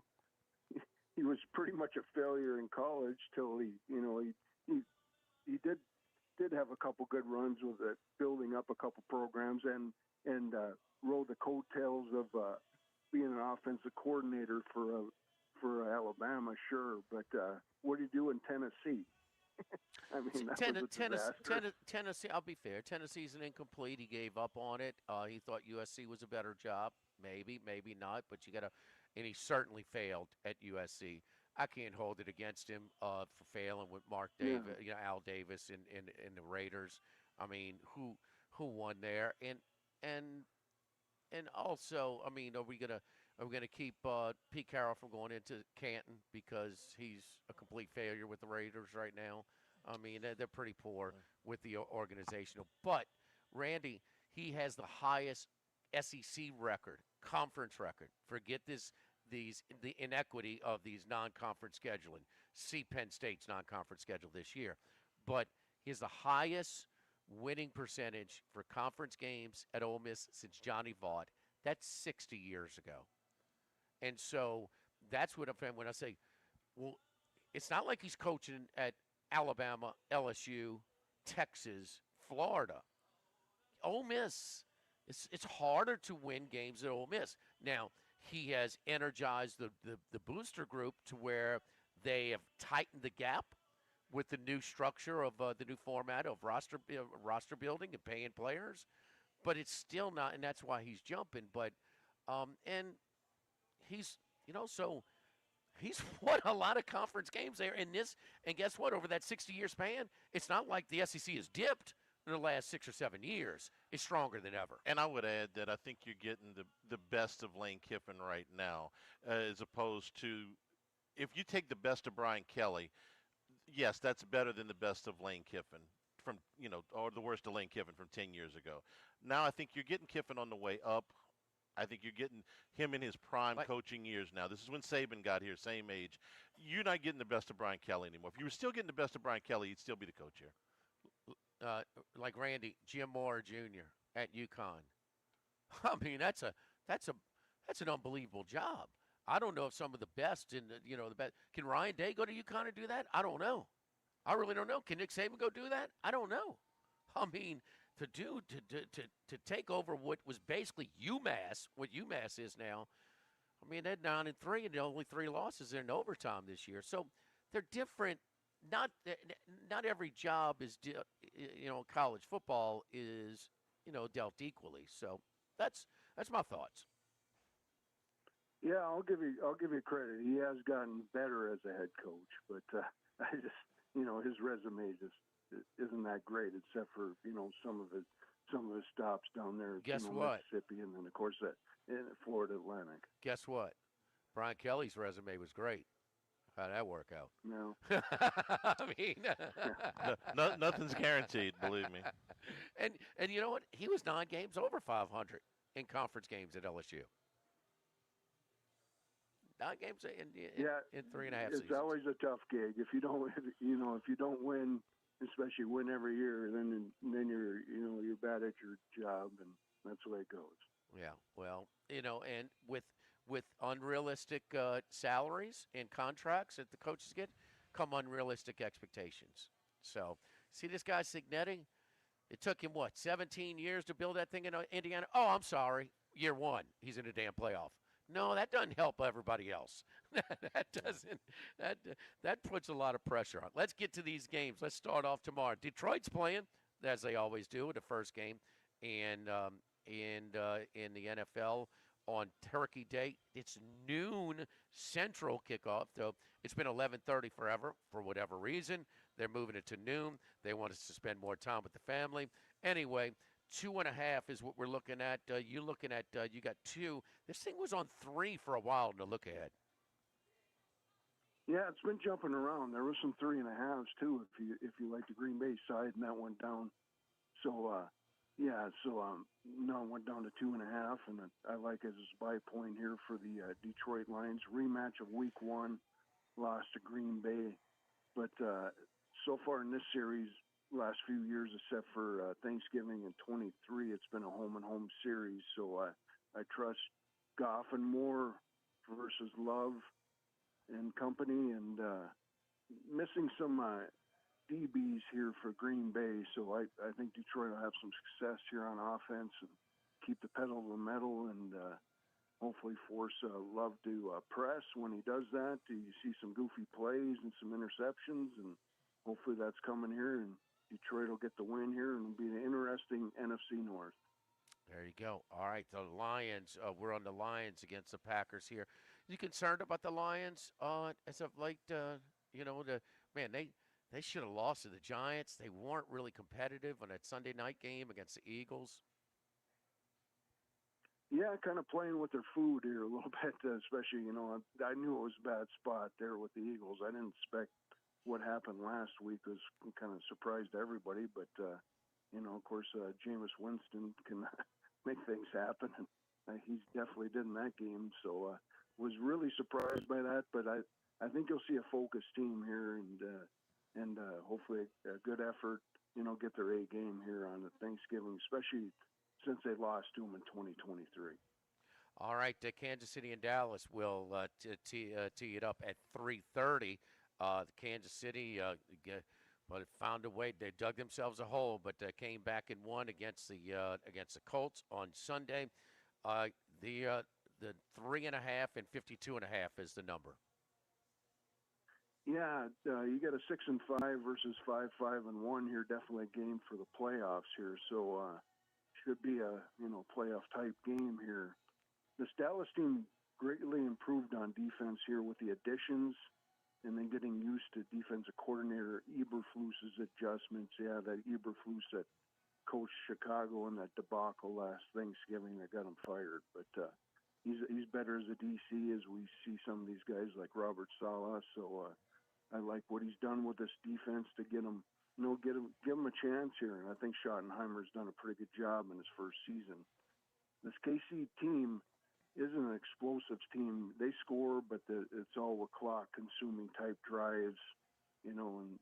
He was pretty much a failure in college till he did have a couple good runs with it, building up a couple programs and rode the coattails of being an offensive coordinator for Alabama, sure. But what did he do in Tennessee? That was a disaster. Tennessee, I'll be fair. Tennessee's an incomplete. He gave up on it. He thought USC was a better job. Maybe not. But and he certainly failed at USC. I can't hold it against him for failing with Mark Davis, Al Davis, and the Raiders. I mean, who won there? And also, are we gonna keep Pete Carroll from going into Canton because he's a complete failure with the Raiders right now? They're pretty poor with the organizational. But Randy, he has the highest SEC record, conference record. Forget the inequity of these non-conference scheduling. See Penn State's non-conference schedule this year. But he has the highest winning percentage for conference games at Ole Miss since Johnny Vaught. That's 60 years ago. And so that's what I'm saying when I say, well, it's not like he's coaching at Alabama, LSU, Texas, Florida. Ole Miss, it's harder to win games at Ole Miss. Now, he has energized the booster group to where they have tightened the gap with the new structure of the new format of roster building and paying players. But it's still not, and that's why he's jumping. But and he's, so he's won a lot of conference games there in this. And guess what? Over that 60-year span, it's not like the SEC has dipped in the last 6 or 7 years. It's stronger than ever. And I would add that I think you're getting the best of Lane Kiffin right now, as opposed to if you take the best of Brian Kelly, yes, that's better than the best of Lane Kiffin from, or the worst of Lane Kiffin from 10 years ago. Now I think you're getting Kiffin on the way up. I think you're getting him in his prime coaching years now. This is when Saban got here, same age. You're not getting the best of Brian Kelly anymore. If you were still getting the best of Brian Kelly, he'd still be the coach here. Like Randy, Jim Moore Jr. at UConn. I mean, that's an unbelievable job. I don't know if some of the best in the best. Can Ryan Day go to UConn and do that? I don't know. I really don't know. Can Nick Saban go do that? I don't know. I mean, to take over what was basically UMass, what UMass is now. I mean, they're 9-3 and only 3 losses in overtime this year. So they're different. Not every job is college football is dealt equally. So that's my thoughts. Yeah, I'll give you credit. He has gotten better as a head coach, but I just his resume just isn't that great, except for some of his stops down there. Guess what? Mississippi, and then of course that in Florida Atlantic. Guess what? Brian Kelly's resume was great. How'd that work out? No. I mean, nothing's guaranteed, believe me. And you know what? He was 9 games over 500 in conference games at LSU. 9 games in 3.5 seasons. It's always a tough gig. If you don't win, especially win every year, then you're bad at your job, and that's the way it goes. Yeah, well, and with unrealistic salaries and contracts that the coaches get, come unrealistic expectations. So, see this guy Signetti? It took him, 17 years to build that thing in Indiana? Oh, I'm sorry. Year 1, he's in a damn playoff. No, that doesn't help everybody else. That doesn't. That puts a lot of pressure on. Let's get to these games. Let's start off tomorrow. Detroit's playing, as they always do, the first game, and in the NFL on Turkey Day. It's noon Central kickoff, though it's been 11:30 forever for whatever reason. They're moving it to noon. They want us to spend more time with the family. Anyway, 2.5 is what we're looking at. You got 2. This thing was on 3 for a while to look ahead. Yeah, it's been jumping around. There was some 3.5s too, if you like the Green Bay side, and that went down. So now it went down to 2.5, and I like it as a buy point here for the Detroit Lions rematch of Week 1, lost to Green Bay, but so far in this series, last few years, except for Thanksgiving in 23, it's been a home-and-home series. So I trust Goff and Moore versus Love and company, and missing some DBs here for Green Bay. So I think Detroit will have some success here on offense and keep the pedal to the metal, and hopefully force Love to press. When he does that, you see some goofy plays and some interceptions, and hopefully that's coming here, and Detroit will get the win here, and it'll be an interesting NFC North. There you go. All right, the Lions. We're on the Lions against the Packers here. You concerned about the Lions as of late? They should have lost to the Giants. They weren't really competitive on that Sunday night game against the Eagles. Yeah, kind of playing with their food here a little bit, especially, I knew it was a bad spot there with the Eagles. I didn't expect what happened last week. Was kind of surprised everybody, but, of course, Jameis Winston can make things happen, and he definitely did in that game. So was really surprised by that, but I think you'll see a focused team here, and and hopefully a good effort. Get their A game here on the Thanksgiving, especially since they lost to them in 2023. All right, Kansas City and Dallas will tee it up at 3:30. Kansas City, but it found a way. They dug themselves a hole, but came back and won against the Colts on Sunday. The 3.5 and 52.5 is the number. Yeah, you got a 6-5 versus 5-5-1 here. Definitely a game for the playoffs here. So should be a playoff type game here. This Dallas team greatly improved on defense here with the additions, and then getting used to defensive coordinator Eberflus's adjustments. Yeah, that Eberflus that coached Chicago in that debacle last Thanksgiving that got him fired. But he's better as a DC as we see some of these guys like Robert Saleh. So I like what he's done with this defense to get him, give him a chance here. And I think Schottenheimer's done a pretty good job in his first season. This KC team isn't an explosives team. They score, but it's all with clock-consuming type drives, and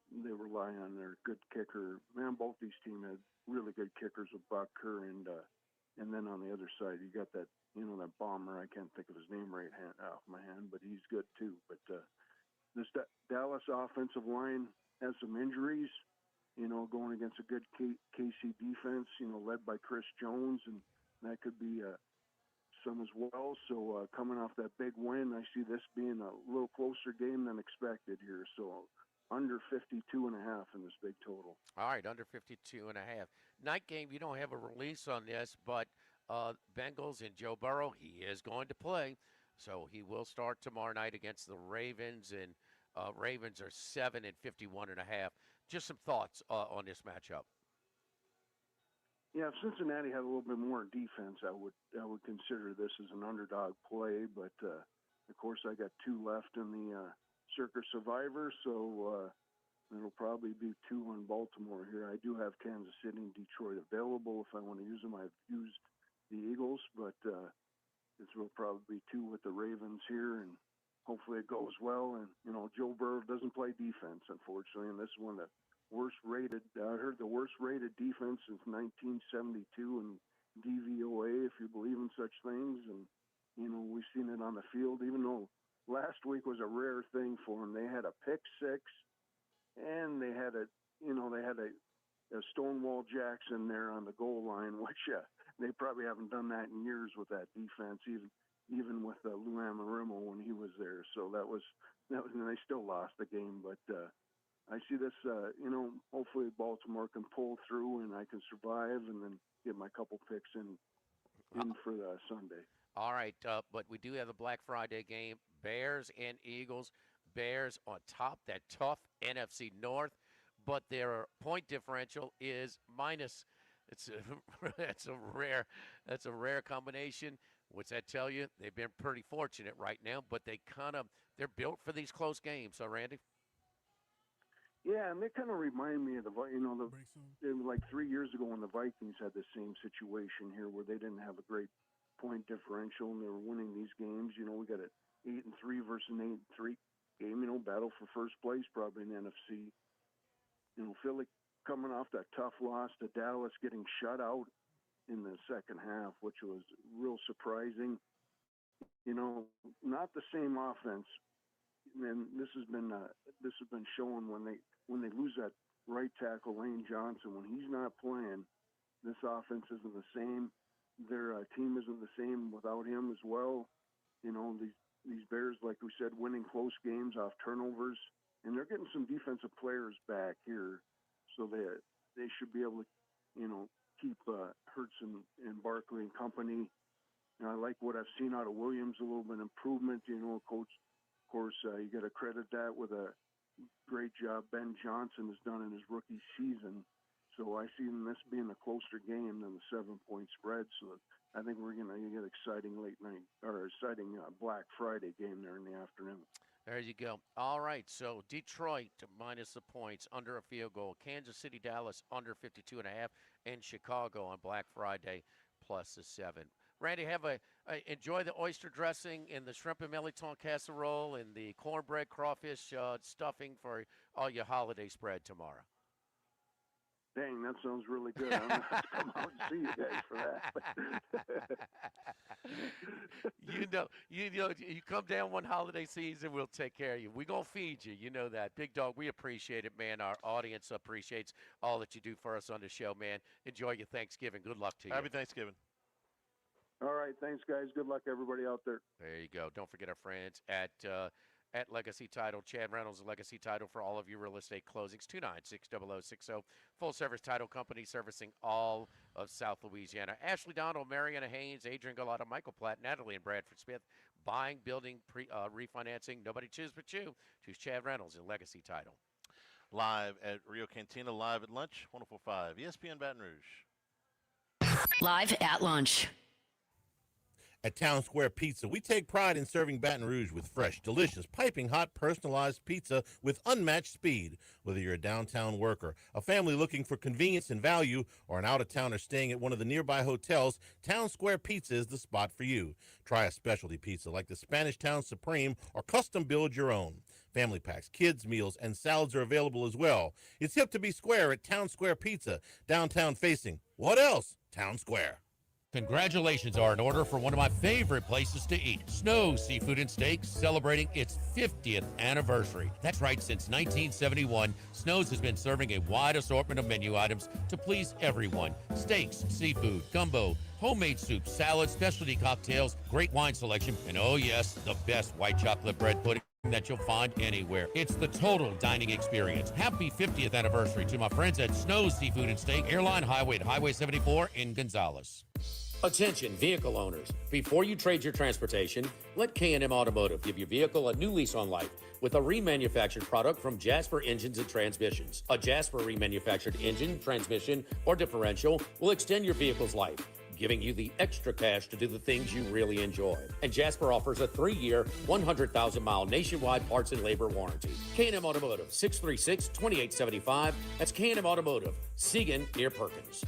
they rely on their good kicker. Man, both these teams had really good kickers with Bucker, and then on the other side you got that that bomber. I can't think of his name off my hand, but he's good too. But this Dallas offensive line has some injuries, going against a good KC defense, led by Chris Jones, and that could be some as well. So coming off that big win, I see this being a little closer game than expected here. So under 52.5 in this big total. All right, under 52.5. Night game, you don't have a release on this, but Bengals and Joe Burrow, he is going to play. So he will start tomorrow night against the Ravens, and Ravens are 7 and 51.5. Just some thoughts on this matchup. Yeah, if Cincinnati had a little bit more defense, I would consider this as an underdog play. But of course, I got 2 left in the Circus Survivor, so it'll probably be 2 on Baltimore here. I do have Kansas City and Detroit available if I want to use them. I've used the Eagles, but this will probably be 2 with the Ravens here, and hopefully it goes well. And Joe Burrow doesn't play defense, unfortunately, and this is one of the worst rated. I heard the worst rated defense since 1972 in DVOA, if you believe in such things. And we've seen it on the field. Even though last week was a rare thing for them, they had a pick 6, and they had a Stonewall Jackson there on the goal line, which they probably haven't done that in years with that defense, even with Lou Anarumo when he was there. So that was, and they still lost the game, but. I see this, hopefully Baltimore can pull through and I can survive and then get my couple picks in for Sunday. All right, but we do have a Black Friday game, Bears and Eagles. Bears on top, that tough NFC North, but their point differential is minus. That's a rare combination. What's that tell you? They've been pretty fortunate right now, but they're built for these close games. So, Randy? Yeah, and they kind of remind me of like 3 years ago when the Vikings had the same situation here where they didn't have a great point differential and they were winning these games. We got an 8-3 versus an 8-3 game, battle for first place probably in the NFC. Philly coming off that tough loss to Dallas, getting shut out in the second half, which was real surprising. Not the same offense. And this has been shown when they lose that right tackle Lane Johnson. When he's not playing, this offense isn't the same. Their team isn't the same without him as well. These Bears, like we said, winning close games off turnovers, and they're getting some defensive players back here, so they should be able to keep Hurts and Barkley and company. I like what I've seen out of Williams, a little bit of improvement. Coach. Of course, you got to credit that with a great job Ben Johnson has done in his rookie season. So I see this being a closer game than the 7-point spread. So I think we're going to get exciting exciting Black Friday game there in the afternoon. There you go. All right, so Detroit minus the points, under a field goal. Kansas City, Dallas under 52.5, and Chicago on Black Friday plus the 7. Randy, have enjoy the oyster dressing and the shrimp and mirliton casserole and the cornbread crawfish stuffing for all your holiday spread tomorrow. Dang, that sounds really good. I'm going to have to come out and see you guys for that. You come down one holiday season, we'll take care of you. We're going to feed you. You know that. Big Dog, we appreciate it, man. Our audience appreciates all that you do for us on the show, man. Enjoy your Thanksgiving. Good luck to you. Happy Thanksgiving. All right, thanks, guys. Good luck, everybody out there. There you go. Don't forget our friends at Legacy Title. Chad Reynolds, Legacy Title for all of your real estate closings. 296-0060. Full-service title company servicing all of South Louisiana. Ashley Donald, Mariana Haynes, Adrian Galata, Michael Platt, Natalie and Bradford Smith. Buying, building, refinancing. Nobody choose but you. Choose Chad Reynolds and Legacy Title. Live at Rio Cantina, live at lunch, 104.5 ESPN Baton Rouge. Live at lunch. At Town Square Pizza, we take pride in serving Baton Rouge with fresh, delicious, piping hot, personalized pizza with unmatched speed. Whether you're a downtown worker, a family looking for convenience and value, or an out-of-towner staying at one of the nearby hotels, Town Square Pizza is the spot for you. Try a specialty pizza like the Spanish Town Supreme or custom build your own. Family packs, kids' meals, and salads are available as well. It's hip to be square at Town Square Pizza, downtown facing. What else? Town Square. Congratulations are in order for one of my favorite places to eat, Snow Seafood and Steaks, celebrating its 50th anniversary. That's right, since 1971, Snow's has been serving a wide assortment of menu items to please everyone. Steaks, seafood, gumbo, homemade soups, salads, specialty cocktails, great wine selection, and oh yes, the best white chocolate bread pudding that you'll find anywhere. It's the total dining experience. Happy 50th anniversary to my friends at Snow Seafood and Steak, Airline Highway at Highway 74 in Gonzales. Attention vehicle owners. Before you trade your transportation, let K&M Automotive give your vehicle a new lease on life with a remanufactured product from Jasper Engines and Transmissions. A Jasper remanufactured engine, transmission, or differential will extend your vehicle's life, giving you the extra cash to do the things you really enjoy. And Jasper offers a 3-year, 100,000-mile nationwide parts and labor warranty. K&M Automotive, 636-2875. That's K&M Automotive, Siegen near Perkins.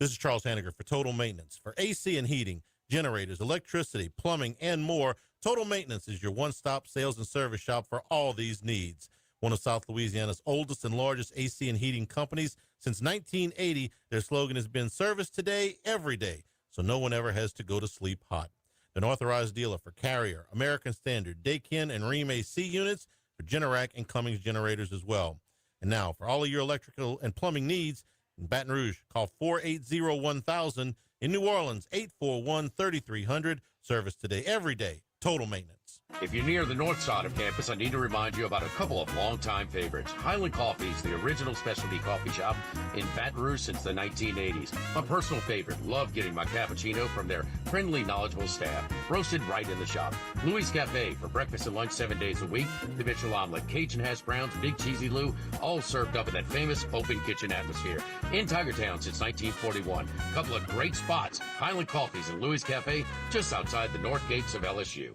This is Charles Hanniger for Total Maintenance. For AC and heating, generators, electricity, plumbing, and more, Total Maintenance is your one-stop sales and service shop for all these needs. One of South Louisiana's oldest and largest AC and heating companies. Since 1980, their slogan has been service today, every day, so no one ever has to go to sleep hot. An authorized dealer for Carrier, American Standard, Daikin, and Rheem AC units, for Generac and Cummings generators as well. And now, for all of your electrical and plumbing needs, in Baton Rouge, call 480-1000. In New Orleans, 841-3300. Service today, every day. Total Maintenance. If you're near the north side of campus, I need to remind you about a couple of longtime favorites. Highland Coffee is the original specialty coffee shop in Baton Rouge since the 1980s. My personal favorite. Love getting my cappuccino from their friendly, knowledgeable staff. Roasted right in the shop. Louis Cafe for breakfast and lunch 7 days a week. The Mitchell Omelet, Cajun Hash Browns, Big Cheesy Lou, all served up in that famous open kitchen atmosphere. In Tigertown since 1941. A couple of great spots. Highland Coffees and Louis Cafe just outside the north gates of LSU.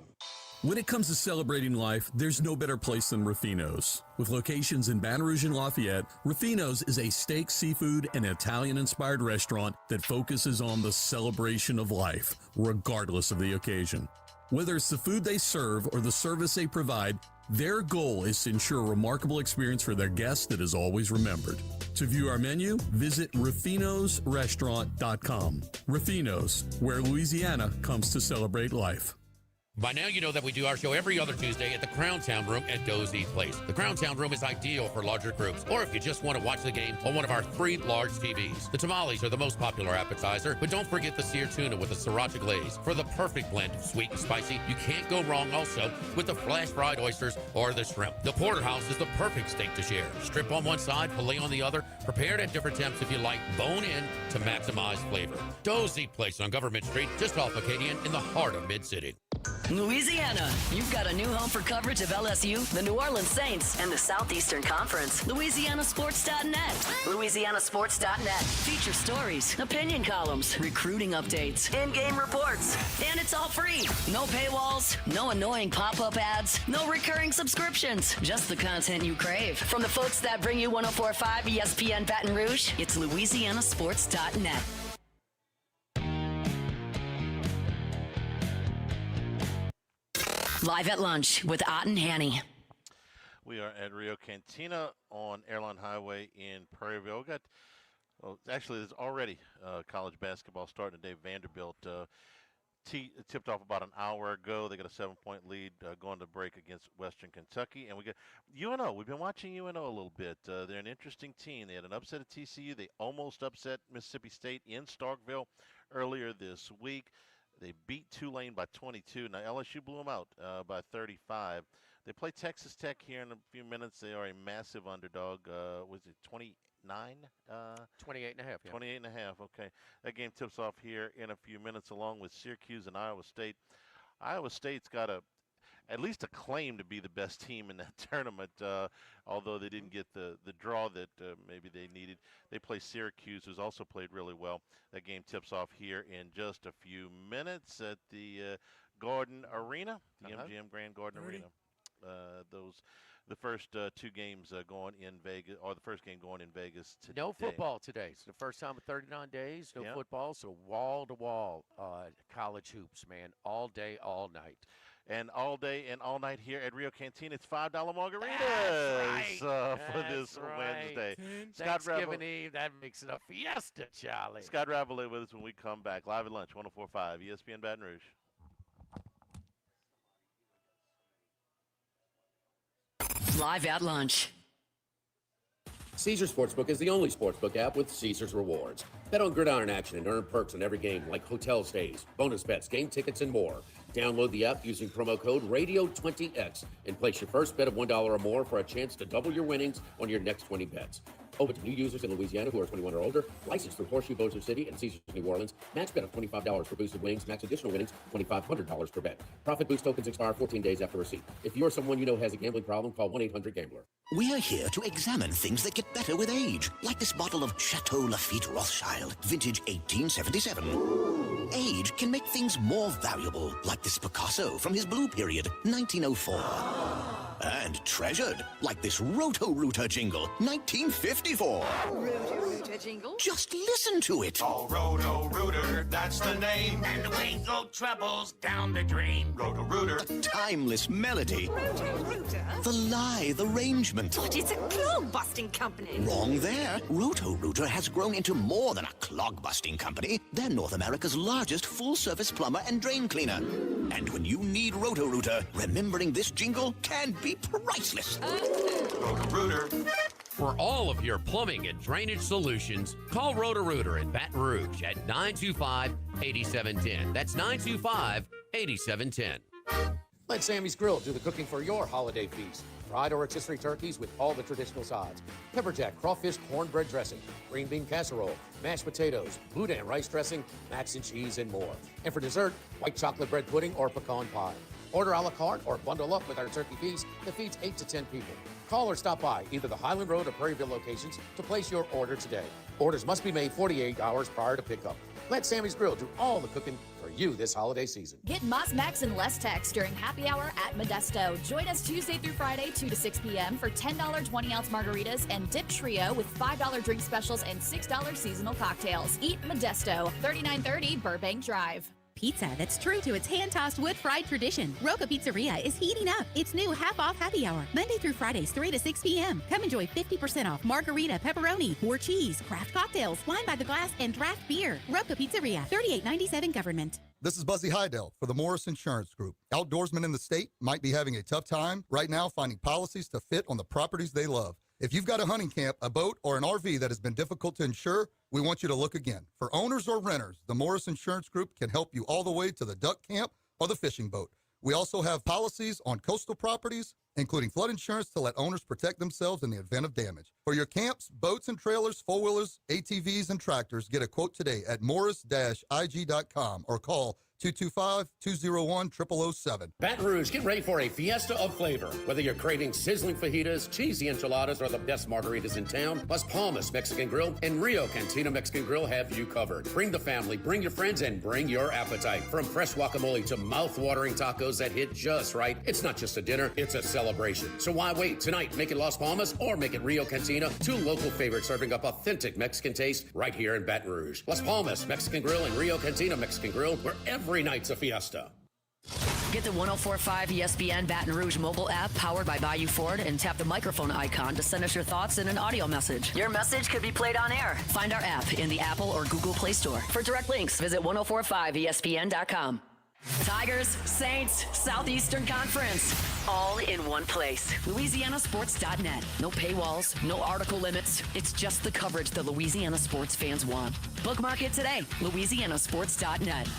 When it comes to celebrating life, there's no better place than Ruffino's. With locations in Baton Rouge and Lafayette, Ruffino's is a steak, seafood, and Italian-inspired restaurant that focuses on the celebration of life, regardless of the occasion. Whether it's the food they serve or the service they provide, their goal is to ensure a remarkable experience for their guests that is always remembered. To view our menu, visit ruffinosrestaurant.com. Ruffino's, where Louisiana comes to celebrate life. By now, you know that we do our show every other Tuesday at the Crown Town Room at Doe's Eat Place. The Crown Town Room is ideal for larger groups, or if you just want to watch the game on one of our 3 large TVs. The tamales are the most popular appetizer, but don't forget the seared tuna with the sriracha glaze. For the perfect blend of sweet and spicy, you can't go wrong also with the flash-fried oysters or the shrimp. The porterhouse is the perfect steak to share. Strip on one side, filet on the other, prepared at different temps if you like, bone in to maximize flavor. Doe's Eat Place on Government Street, just off Acadian in the heart of Mid-City. Louisiana, you've got a new home for coverage of LSU, the New Orleans Saints, and the Southeastern Conference. LouisianaSports.net. LouisianaSports.net. Feature stories, opinion columns, recruiting updates, in-game reports. And it's all free. No paywalls, no annoying pop-up ads, no recurring subscriptions. Just the content you crave. From the folks that bring you 104.5 ESPN Baton Rouge, it's LouisianaSports.net. Live at lunch with Ott and Hanny. We are at Rio Cantina on Airline Highway in Prairieville. Actually, there's already college basketball starting today. Vanderbilt tipped off about an hour ago. They got a 7-point lead going to break against Western Kentucky. And we got UNO. We've been watching UNO a little bit. They're an interesting team. They had an upset at TCU. They almost upset Mississippi State in Starkville earlier this week. They beat Tulane by 22. Now, LSU blew them out by 35. They play Texas Tech here in a few minutes. They are a massive underdog. Was it 29? 28 and a half. Yeah. 28 and a half. Okay. That game tips off here in a few minutes along with Syracuse and Iowa State. Iowa State's got at least a claim to be the best team in that tournament, although they didn't get the draw that maybe they needed. They play Syracuse, who's also played really well. That game tips off here in just a few minutes at the Gordon Arena, the MGM Grand Gordon Arena. The first two games going in Vegas, or the first game going in Vegas today. No football today. It's the first time in 39 days. No football, so wall-to-wall college hoops, man, all day, all night. And all day and all night here at Rio Cantina, it's $5 margaritas for this Wednesday. Thanksgiving Eve, that makes it a fiesta, Charlie. Scott Ravelet with us when we come back. Live at lunch, 104.5 ESPN Baton Rouge. Live at lunch. Caesars Sportsbook is the only sportsbook app with Caesars Rewards. Bet on gridiron action and earn perks on every game like hotel stays, bonus bets, game tickets, and more. Download the app using promo code RADIO20X and place your first bet of $1 or more for a chance to double your winnings on your next 20 bets. Open to new users in Louisiana who are 21 or older. Licensed through Horseshoe Bossier City and Caesars New Orleans. Max bet of $25 for boosted winnings. Max additional winnings, $2,500 per bet. Profit boost tokens expire 14 days after receipt. If you or someone you know has a gambling problem, call 1-800-GAMBLER. We're here to examine things that get better with age, like this bottle of Chateau Lafite Rothschild, vintage 1877. Age can make things more valuable, like this Picasso from his blue period, 1904. And treasured, like this Roto-Rooter jingle, 1954. Roto-Rooter jingle? Just listen to it. Oh, Roto-Rooter, that's the name. And away go troubles down the drain. Roto-Rooter. A timeless melody. Roto-Rooter? The lithe arrangement. But it's a clog-busting company. Wrong there. Roto-Rooter has grown into more than a clog-busting company. They're North America's largest full-service plumber and drain cleaner. And when you need Roto-Rooter, remembering this jingle can be priceless. Roto-Rooter. For all of your plumbing and drainage solutions, call Roto-Rooter in Baton Rouge at 925-8710. That's 925-8710. Let Sammy's Grill do the cooking for your holiday feast. Fried or rotisserie turkeys with all the traditional sides. Pepper jack, crawfish, cornbread dressing, green bean casserole, mashed potatoes, boudin rice dressing, mac and cheese, and more. And for dessert, white chocolate bread pudding or pecan pie. Order a la carte or bundle up with our turkey feast that feeds 8 to 10 people. Call or stop by either the Highland Road or Prairieville locations to place your order today. Orders must be made 48 hours prior to pickup. Let Sammy's Grill do all the cooking for you this holiday season. Get Moss Max and less tax during happy hour at Modesto. Join us Tuesday through Friday, 2 to 6 p.m. for $10 20-ounce margaritas and dip trio with $5 drink specials and $6 seasonal cocktails. Eat Modesto, 3930 Burbank Drive. Pizza that's true to its hand-tossed wood-fried tradition. Roca Pizzeria is heating up its new half-off happy hour, Monday through Fridays, 3 to 6 p.m. Come enjoy 50% off margarita, pepperoni, more cheese, craft cocktails, wine by the glass, and draft beer. Roca Pizzeria, 3897 Government. This is Buzzy Hydell for the Morris Insurance Group. Outdoorsmen in the state might be having a tough time right now finding policies to fit on the properties they love. If you've got a hunting camp, a boat, or an RV that has been difficult to insure, we want you to look again. For owners or renters, the Morris Insurance Group can help you all the way to the duck camp or the fishing boat. We also have policies on coastal properties, including flood insurance to let owners protect themselves in the event of damage. For your camps, boats and trailers, four-wheelers, ATVs, and tractors, get a quote today at morris-ig.com or call 225-201-0007. Baton Rouge, get ready for a fiesta of flavor. Whether you're craving sizzling fajitas, cheesy enchiladas, or the best margaritas in town, Las Palmas Mexican Grill and Rio Cantina Mexican Grill have you covered. Bring the family, bring your friends, and bring your appetite. From fresh guacamole to mouth-watering tacos that hit just right, it's not just a dinner, it's a celebration. So why wait? Tonight, make it Las Palmas or make it Rio Cantina, two local favorites serving up authentic Mexican taste right here in Baton Rouge. Las Palmas Mexican Grill and Rio Cantina Mexican Grill, where every night's a fiesta. Get the 1045 ESPN Baton Rouge mobile app powered by Bayou Ford and tap the microphone icon to send us your thoughts in an audio message. Your message could be played on air. Find our app in the Apple or Google Play Store. For direct links, visit 1045ESPN.com. Tigers, Saints, Southeastern Conference, all in one place. LouisianaSports.net. No paywalls, no article limits. It's just the coverage the Louisiana sports fans want. Bookmark it today. LouisianaSports.net.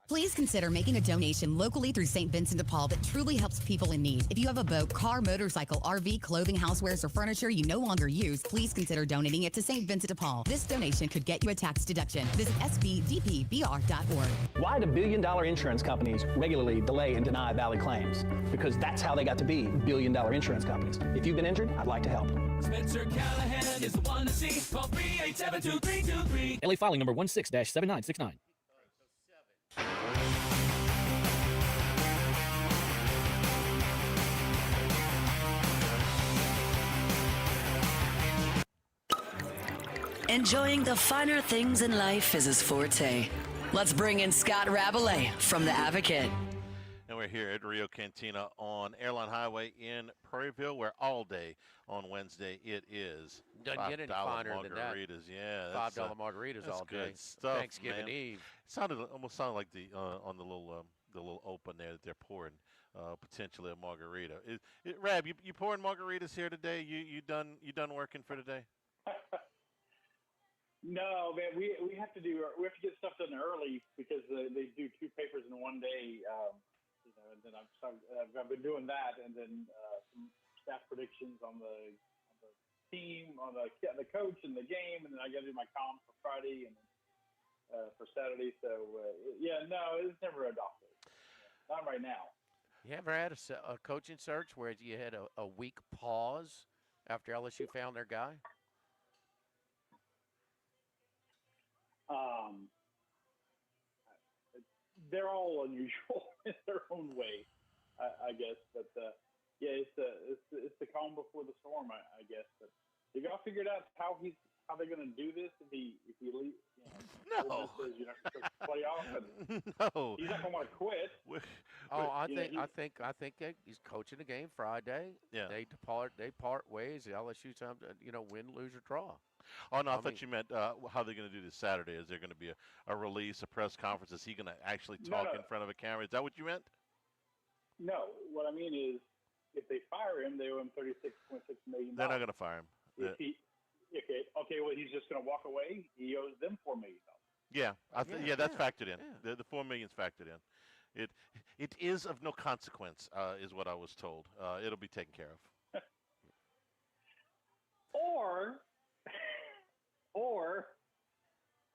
Please consider making a donation locally through St. Vincent de Paul that truly helps people in need. If you have a boat, car, motorcycle, RV, clothing, housewares, or furniture you no longer use, please consider donating it to St. Vincent de Paul. This donation could get you a tax deduction. Visit svdpbr.org. Why do billion-dollar insurance companies regularly delay and deny valid claims? Because that's how they got to be billion-dollar insurance companies. If you've been injured, I'd like to help. Spencer Callahan is the one to see. Call 387-2323. LA filing number 16-7969. Enjoying the finer things in life is his forte. Let's bring in Scott Rabelais from The Advocate. And we're here at Rio Cantina on Airline Highway in Prairieville, where all day on Wednesday it is Doesn't get any finer margaritas. than that. Yeah, $5 margarita's that's all day. good stuff, Thanksgiving man. Eve. Almost sounded like the on the little open there that they're pouring potentially a margarita. Rab, you pouring margaritas here today? You done working for today? No, man, we have to get stuff done early because they do two papers in one day. And then I've been doing that, and then some staff predictions on the team, on the coach and the game, and then I got to do my column for Friday and then for Saturday. So no, it's never a doctor. Not right now. You ever had a coaching search where you had a week pause after LSU found their guy? They're all unusual in their own way, I guess. But it's the calm before the storm, I guess. But they got to figure out how they're going to do this if he leaves. No. Says you're not going to play off, and no. he's not going to want to quit. I think he's coaching the game Friday. Yeah. They part ways. The LSU time, win, lose, or draw. Oh, no, I thought you meant how they're going to do this Saturday. Is there going to be a release, a press conference? Is he going to actually talk in front of a camera? Is that what you meant? No, what I mean is if they fire him, they owe him $36.6 million. They're not going to fire him. Okay, well, he's just going to walk away. He owes them $4 million. Yeah, that's factored in. Yeah. The $4 million's factored in. It is of no consequence, is what I was told. It'll be taken care of. Or,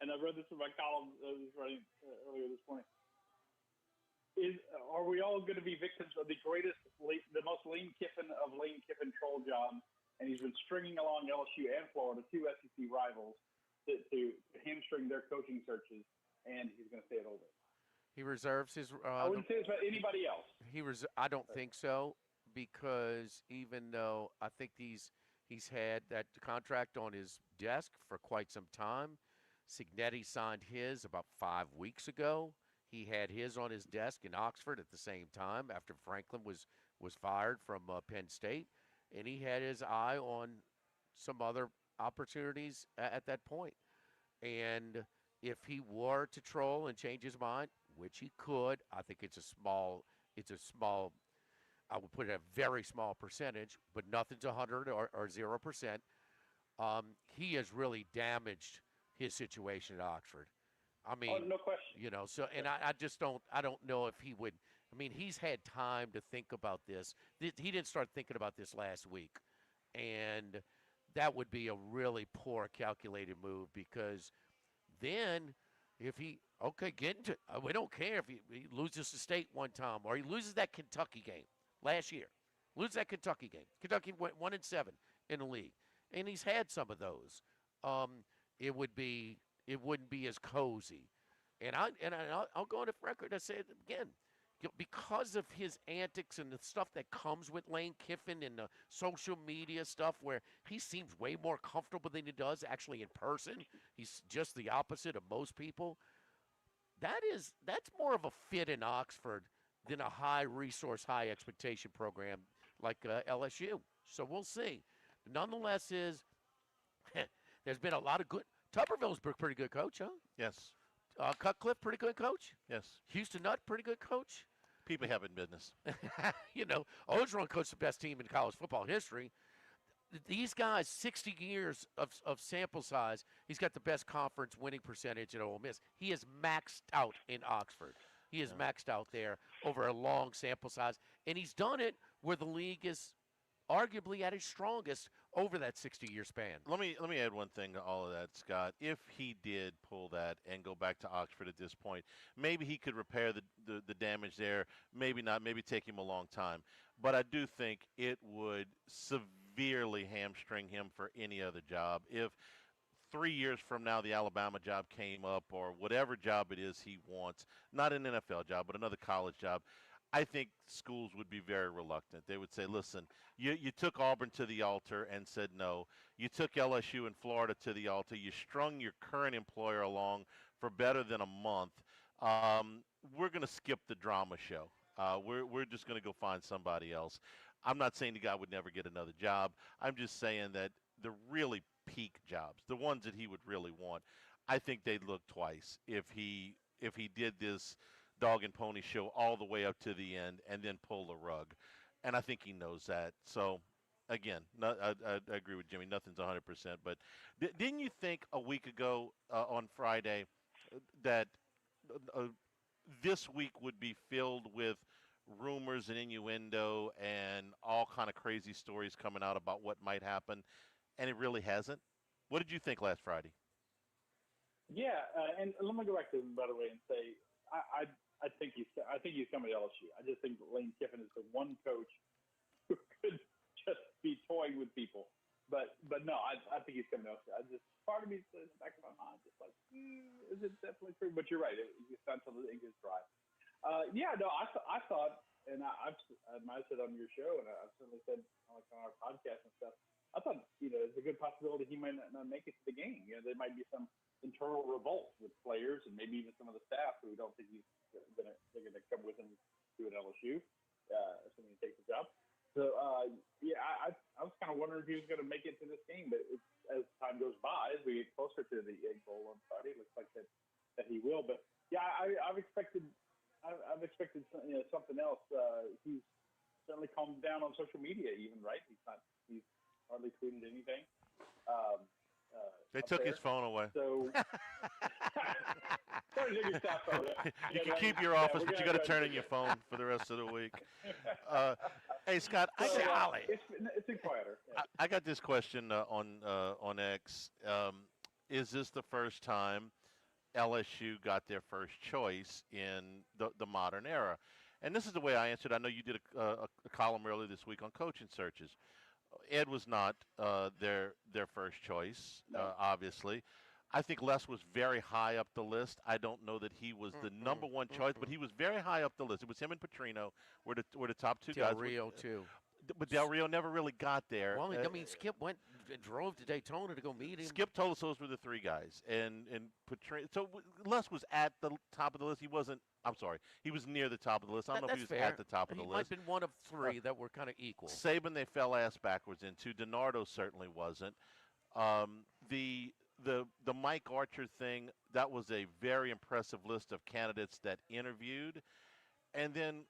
and I read this in my column I was writing earlier this morning. Are we all going to be victims of the most Lane Kiffin of Lane Kiffin troll job? And he's been stringing along LSU and Florida, two SEC rivals, to hamstring their coaching searches, and he's going to stay at Ole Miss. He reserves his. I wouldn't say this about anybody else. I don't think so, because even though I think he's had that contract on his desk for quite some time. Signetti signed his about 5 weeks ago. He had his on his desk in Oxford at the same time after Franklin was fired from Penn State, and he had his eye on some other opportunities at that point. And if he were to troll and change his mind, which he could, I think it's a small, I would put it at a very small percentage, but nothing's 100 or 0%. He has really damaged his situation at Oxford. I mean, no question. So, and I just don't know if he would. I mean, he's had time to think about this. He didn't start thinking about this last week, and that would be a really poor calculated move, because then if he we don't care if he loses to State one time, or he loses that Kentucky game last year, lose that Kentucky game. Kentucky went 1-7 in the league, and he's had some of those. It wouldn't be as cozy, and I'll go on the record. I say it again, because of his antics and the stuff that comes with Lane Kiffin and the social media stuff, where he seems way more comfortable than he does actually in person. He's just the opposite of most people. That's more of a fit in Oxford than a high resource, high expectation program like LSU. So we'll see. Nonetheless, there's been a lot of good. Tuberville's a pretty good coach, huh? Yes. Cutcliffe, pretty good coach. Yes. Houston Nutt, pretty good coach. People have in business. Ogeron coached the best team in college football history. These guys, 60 years of sample size, he's got the best conference winning percentage at Ole Miss. He is maxed out in Oxford. He is maxed out there over a long sample size, and he's done it where the league is arguably at its strongest over that 60-year span. Let me add one thing to all of that, Scott. If he did pull that and go back to Oxford at this point, maybe he could repair the damage there. Maybe not. Maybe take him a long time. But I do think it would severely hamstring him for any other job. If 3 years from now the Alabama job came up or whatever job it is he wants, not an NFL job but another college job, I think schools would be very reluctant. They would say, listen, you took Auburn to the altar and said no. You took LSU and Florida to the altar. You strung your current employer along for better than a month. We're going to skip the drama show. We're just going to go find somebody else. I'm not saying the guy would never get another job. I'm just saying that the really peak jobs, the ones that he would really want, I think they'd look twice if he did this dog and pony show all the way up to the end and then pull the rug. And I think he knows that. So, again, I agree with Jimmy. Nothing's 100%. But didn't you think a week ago on Friday that this week would be filled with rumors and innuendo and all kind of crazy stories coming out about what might happen, and it really hasn't? What did you think last Friday? Yeah, and let me go back to him, by the way, and say I think he's coming to LSU. I just think Lane Kiffin is the one coach who could just be toying with people. But no, I think he's coming to LSU. Part of me says in the back of my mind, just like, is it definitely true? But you're right. It's not until the ink is dry. I thought, and I've said on your show, and I've certainly said like on our podcast and stuff, I thought, there's a good possibility he might not make it to the game. There might be some internal revolt with players and maybe even some of the staff who don't think they're going to come with him to an LSU, assuming he takes the job. So, I was kind of wondering if he was going to make it to this game, but as time goes by, as we get closer to the Egg Bowl on Friday, it looks like that he will. But yeah, I've expected something else. He's certainly calmed down on social media, even, right? He's hardly tweeted anything. They took his phone away. So, you can keep your office, but you got to turn in your phone for the rest of the week. Hey, Scott, it's in quieter. Yeah. I got this question on X. Is this the first time LSU got their first choice in the modern era? And this is the way I answered. I know you did a column earlier this week on coaching searches. Ed was not their first choice, obviously. I think Les was very high up the list. I don't know that he was the number one choice, but he was very high up the list. It was him and Petrino were the top two guys. Del Rio, too. But Del Rio never really got there. Well, Skip went and drove to Daytona to go meet him. Skip told us those were the three guys, and Petrino. So Les was at the top of the list. He wasn't. I'm sorry. He was near the top of the list. I don't know if he was fair. at the top of the he list. He might have been one of three that were kind of equal. Saban they fell ass backwards into. DiNardo certainly wasn't. The Mike Archer thing, that was a very impressive list of candidates that interviewed. And then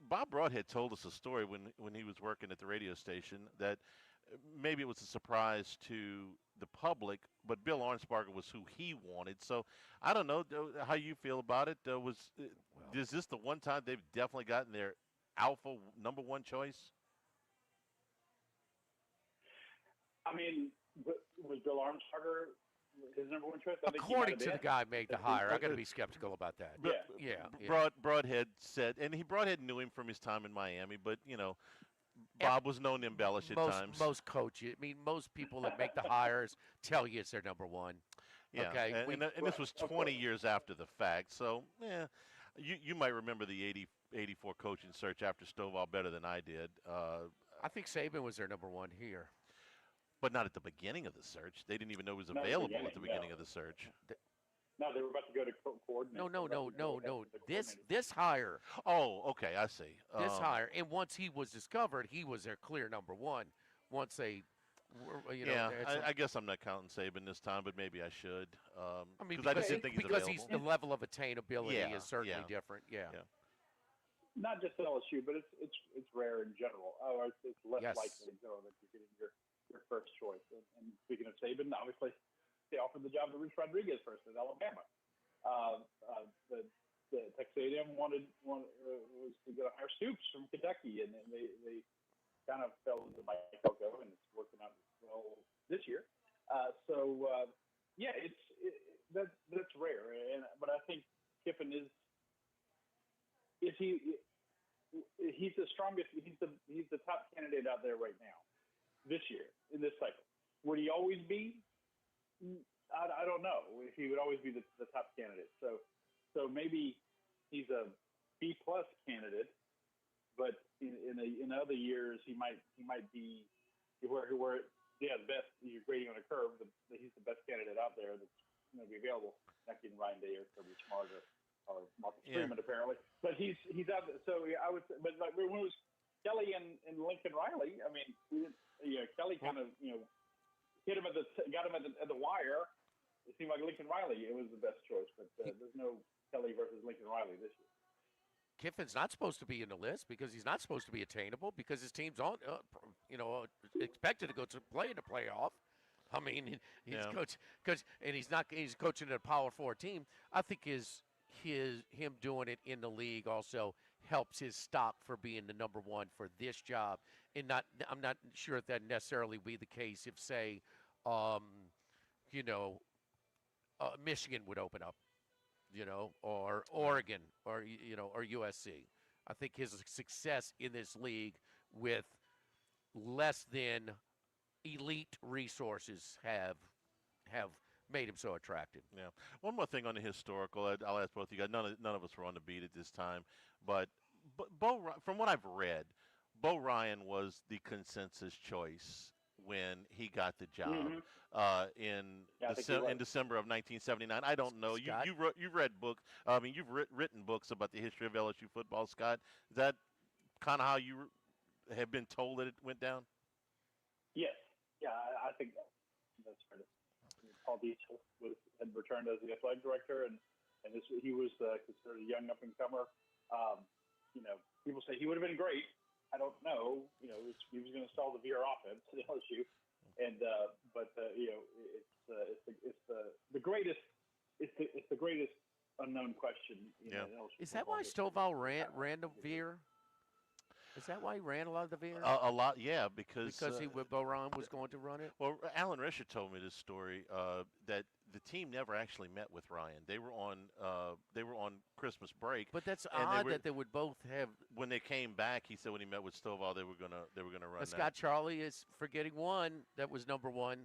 Bob Broadhead told us a story when he was working at the radio station that maybe it was a surprise to the public, but Bill Arnsparger was who he wanted. So I don't know how you feel about it. Is this the one time they've definitely gotten their alpha number one choice? I mean, was Bill Arnsparger his number one choice? According to the guy made the hire, I got to be skeptical about that. Broadhead said, and Broadhead knew him from his time in Miami, but Bob was known to embellish at times. Most coaches, most people that make the hires tell you it's their number one. Yeah, okay? And this was 20 years after the fact, so you might remember the 84 coaching search after Stovall better than I did. I think Saban was their number one here. But not at the beginning of the search. They didn't even know he was available at the beginning of the search. No, they were about to go to coordinator. No. This hire. Oh, okay, I see. This hire, and once he was discovered, he was their clear number one. Once they, I guess I'm not counting Saban this time, but maybe I should. I mean, I just didn't think because he's the level of attainability is certainly yeah. different. Yeah. Not just LSU, but it's rare in general. It's less likely though that you're getting your first choice. And speaking of Saban, obviously they offered the job to Rich Rodriguez first at Alabama. The Texas A&M was going to hire Stoops from Kentucky, and then they kind of fell into Mike Elko, and it's working out well this year. That's rare. But I think Kiffin he's the strongest. He's the top candidate out there right now, this year in this cycle. Would he always be? I don't know if he would always be the top candidate. So maybe he's a B+ candidate, but in other years he might be where the best. You're grading on a curve. He's the best candidate out there that's going to be available. Not getting Ryan Day or Kirby Smart or Marcus Freeman apparently, but he's out there. So I would say, but like when it was Kelly and Lincoln Riley, I mean, Kelly kind of got him at the wire. It seemed like Lincoln Riley was the best choice, but there's no Kelly versus Lincoln Riley this year. Kiffin's not supposed to be in the list because he's not supposed to be attainable because his team's on, expected to go to play in the playoff. I mean, he's he's coaching a Power 4 team. I think him doing it in the league also helps his stock for being the number one for this job. And I'm not sure if that necessarily be the case if, say, Michigan would open up, or Oregon, or USC. I think his success in this league with less than elite resources have made him so attractive. Yeah. One more thing on the historical. I'll ask both of you guys. None of us were on the beat at this time, but from what I've read, Bo Ryan was the consensus choice when he got the job in December of 1979. I don't know. You've read books. I mean, you've written books about the history of LSU football, Scott. Is that kind of how you have been told that it went down? Yes. Yeah, I think that's right. Paul Diesel had returned as the athletic director, and he was considered a young up-and-comer. People say he would have been great. I don't know. He was going to stall the VR offense at LSU, it's the greatest. It's the greatest unknown question. LSU Is that why Stovall ran the veer? Is that why he ran a lot of the veer? A lot, yeah, because Bo Ryan was going to run it. Well, Alan Risher told me this story that the team never actually met with Ryan. They were on Christmas break. But that's odd that they would both have. When they came back, he said when he met with Stovall, they were gonna run. Scott Charlie is forgetting one that was number one.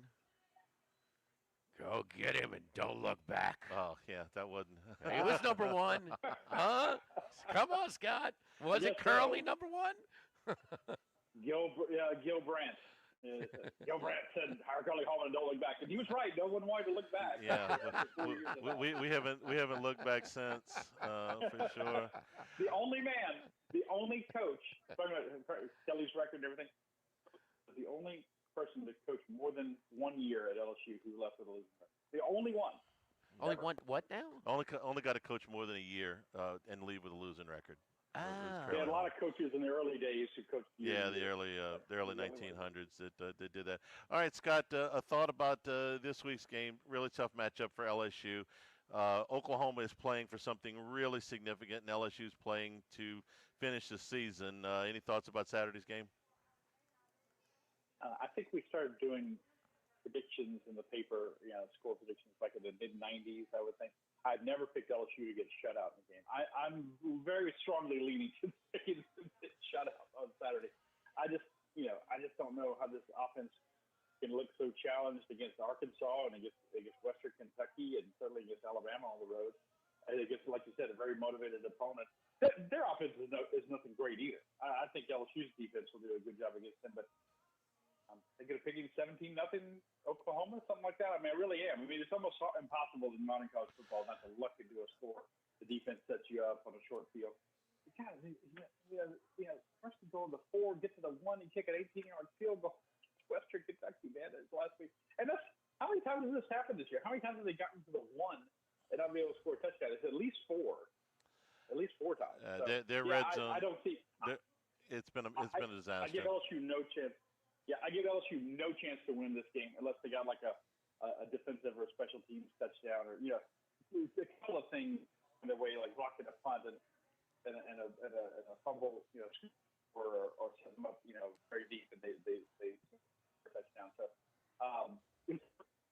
Go get him and don't look back. Oh yeah, that wasn't. He was number one. Huh? Come on, Scott. Was it Curly number one? Gil Brandt. Gil Brandt said, "Hire Curly Hallman and don't look back," and he was right. No one wanted to look back. Yeah, we haven't looked back since for sure. The only coach. Kelly's record and everything. The only person to coach more than 1 year at LSU who left with a losing record. The only one. Only one. What now? Only got to coach more than a year and leave with a losing record. They had a lot of coaches in the early days who coached. Yeah, the early 1900s that did that. All right, Scott, a thought about this week's game. Really tough matchup for LSU. Oklahoma is playing for something really significant, and LSU's playing to finish the season. Any thoughts about Saturday's game? I think we started doing predictions in the paper, score predictions back in the mid-'90s, I would think. I've never picked LSU to get shut out in the game. I'm very strongly leaning to get shut out on Saturday. I just don't know how this offense can look so challenged against Arkansas and against Western Kentucky and certainly against Alabama on the road. And against, like you said, a very motivated opponent. Their offense is nothing great either. I think LSU's defense will do a good job against them, but I'm thinking of picking 17-0 Oklahoma, something like that. I mean, I really am. I mean, it's almost impossible in modern college football not to luck into a score. The defense sets you up on a short field. God, first and goal to the 4, get to the 1, and kick an 18-yard field goal. Western Kentucky, man, that's last week. And that's how many times has this happened this year? How many times have they gotten to the 1 and not be able to score a touchdown? It's at least 4. At least 4 times. Their red zone. I don't see. It's been a disaster. I give LSU no chance. Yeah, I give LSU no chance to win this game unless they got like a defensive or a special teams touchdown or a couple of things in their way, like blocking a punt and a fumble, or set them up, very deep and they touchdown. So,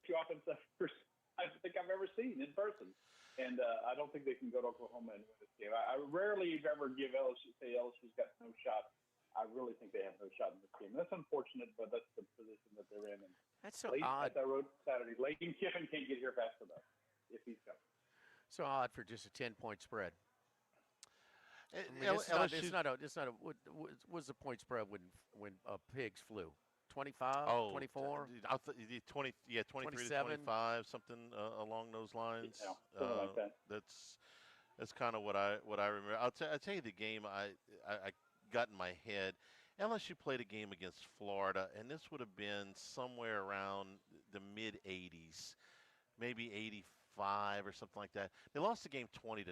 two offensive I think I've ever seen in person, and I don't think they can go to Oklahoma and win this game. I rarely ever give LSU's got no shot. I really think they have no shot in this game. That's unfortunate, but that's the position that they're in. And that's so odd. At that road Saturday, Lane Kiffin can't get here fast enough if he's coming. So odd for just a 10-point spread. I mean, it's not a. What was the point spread when Pigs flew? 25, 24? 23 to 25, something along those lines. Yeah, something like that. That's kind of what I remember. I'll tell you the game I got in my head. LSU played a game against Florida, and this would have been somewhere around the mid 80s, maybe 85 or something like that. They lost the game 20-0.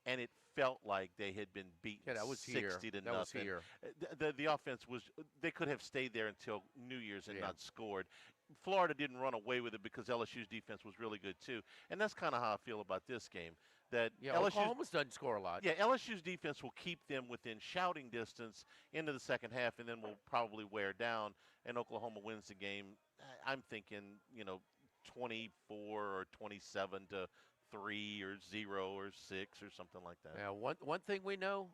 And it felt like they had been beaten 60 to nothing. The offense they could have stayed there until New Year's and not scored. Florida didn't run away with it because LSU's defense was really good too. And that's kind of how I feel about this game. That Oklahoma doesn't score a lot. Yeah, LSU's defense will keep them within shouting distance into the second half, and then will probably wear down, and Oklahoma wins the game. I'm thinking, 24 or 27 to 3 or 0 or 6 or something like that. Yeah, one thing we know,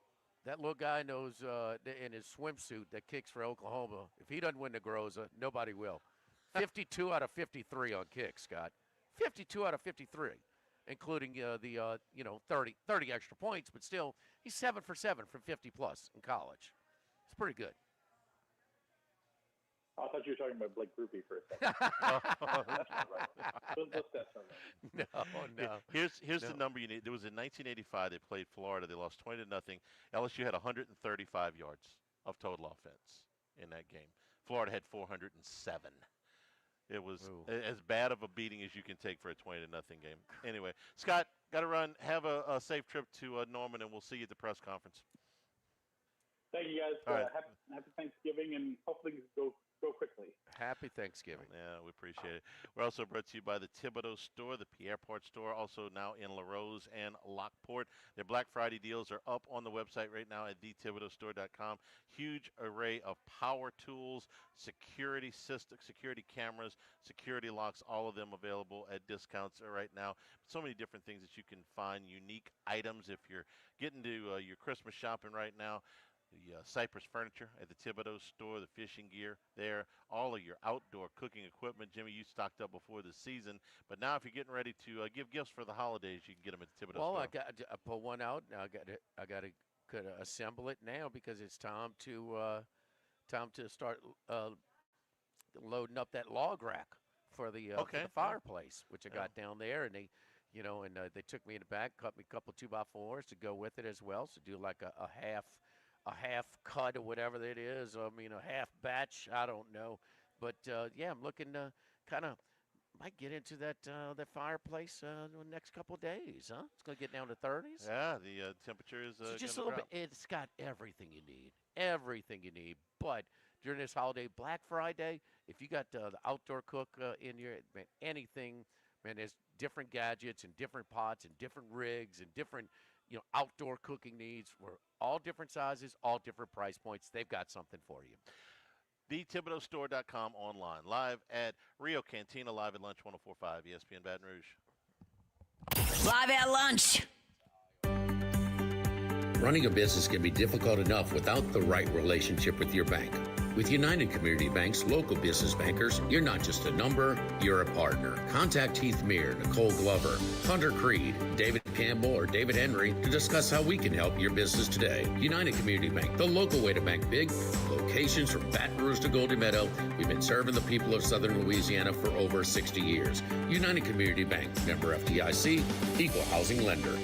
that little guy knows in his swimsuit that kicks for Oklahoma. If he doesn't win the Groza, nobody will. 52 out of 53 on kicks, Scott. 52 out of 53, including the 30 extra points, but still he's 7 for 7 from 50 plus in college. It's pretty good. I thought you were talking about Blake Groupie for a second. That's not right. No. Here's the number you need. There was in 1985 they played Florida. They lost 20-0. LSU had 135 yards of total offense in that game. Florida had 407. It was as bad of a beating as you can take for a 20-0 game. Anyway, Scott, got to run. Have a safe trip to Norman, and we'll see you at the press conference. Thank you, guys. All right. Happy Thanksgiving, and hopefully go quickly. Happy Thanksgiving. Yeah, we appreciate it. We're also brought to you by the Thibodeau store, the Pierre Port store, also now in LaRose and Lockport. Their Black Friday deals are up on the website right now at thethibodeaustore.com. Huge array of power tools, security system, security cameras, security locks, all of them available at discounts right now. So many different things that you can find, unique items if you're getting to your Christmas shopping right now. The Cypress furniture at the Thibodeau store, the fishing gear there, all of your outdoor cooking equipment. Jimmy, you stocked up before the season, but now if you're getting ready to give gifts for the holidays, you can get them at the Thibodeau store. Well, I pull one out. Now I got to assemble it now because it's time to start loading up that log rack for the fireplace, which I got down there, and they took me in the back, cut me a couple 2x4s to go with it as well. So do like a half cut or whatever that is. I mean, a half batch. I don't know, but I'm looking to might get into that fireplace in the next couple of days. Huh? It's gonna get down to 30s. Yeah, the temperature is just a little bit. It's got everything you need. Everything you need. But during this holiday, Black Friday, if you got the outdoor cook in your anything, there's different gadgets and different pots and different rigs and different outdoor cooking needs. We're all different sizes, all different price points. They've got something for you. TheThibodeauStore.com online. Live at Rio Cantina, live at Lunch 104.5 ESPN Baton Rouge. Live at lunch. Running a business can be difficult enough without the right relationship with your bank. With United Community Bank's local business bankers, you're not just a number, you're a partner. Contact Heath Meir, Nicole Glover, Hunter Creed, David Campbell, or David Henry to discuss how we can help your business today. United Community Bank, the local way to bank big. Locations from Baton Rouge to Goldie Meadow. We've been serving the people of Southern Louisiana for over 60 years. United Community Bank, member FDIC, equal housing lender.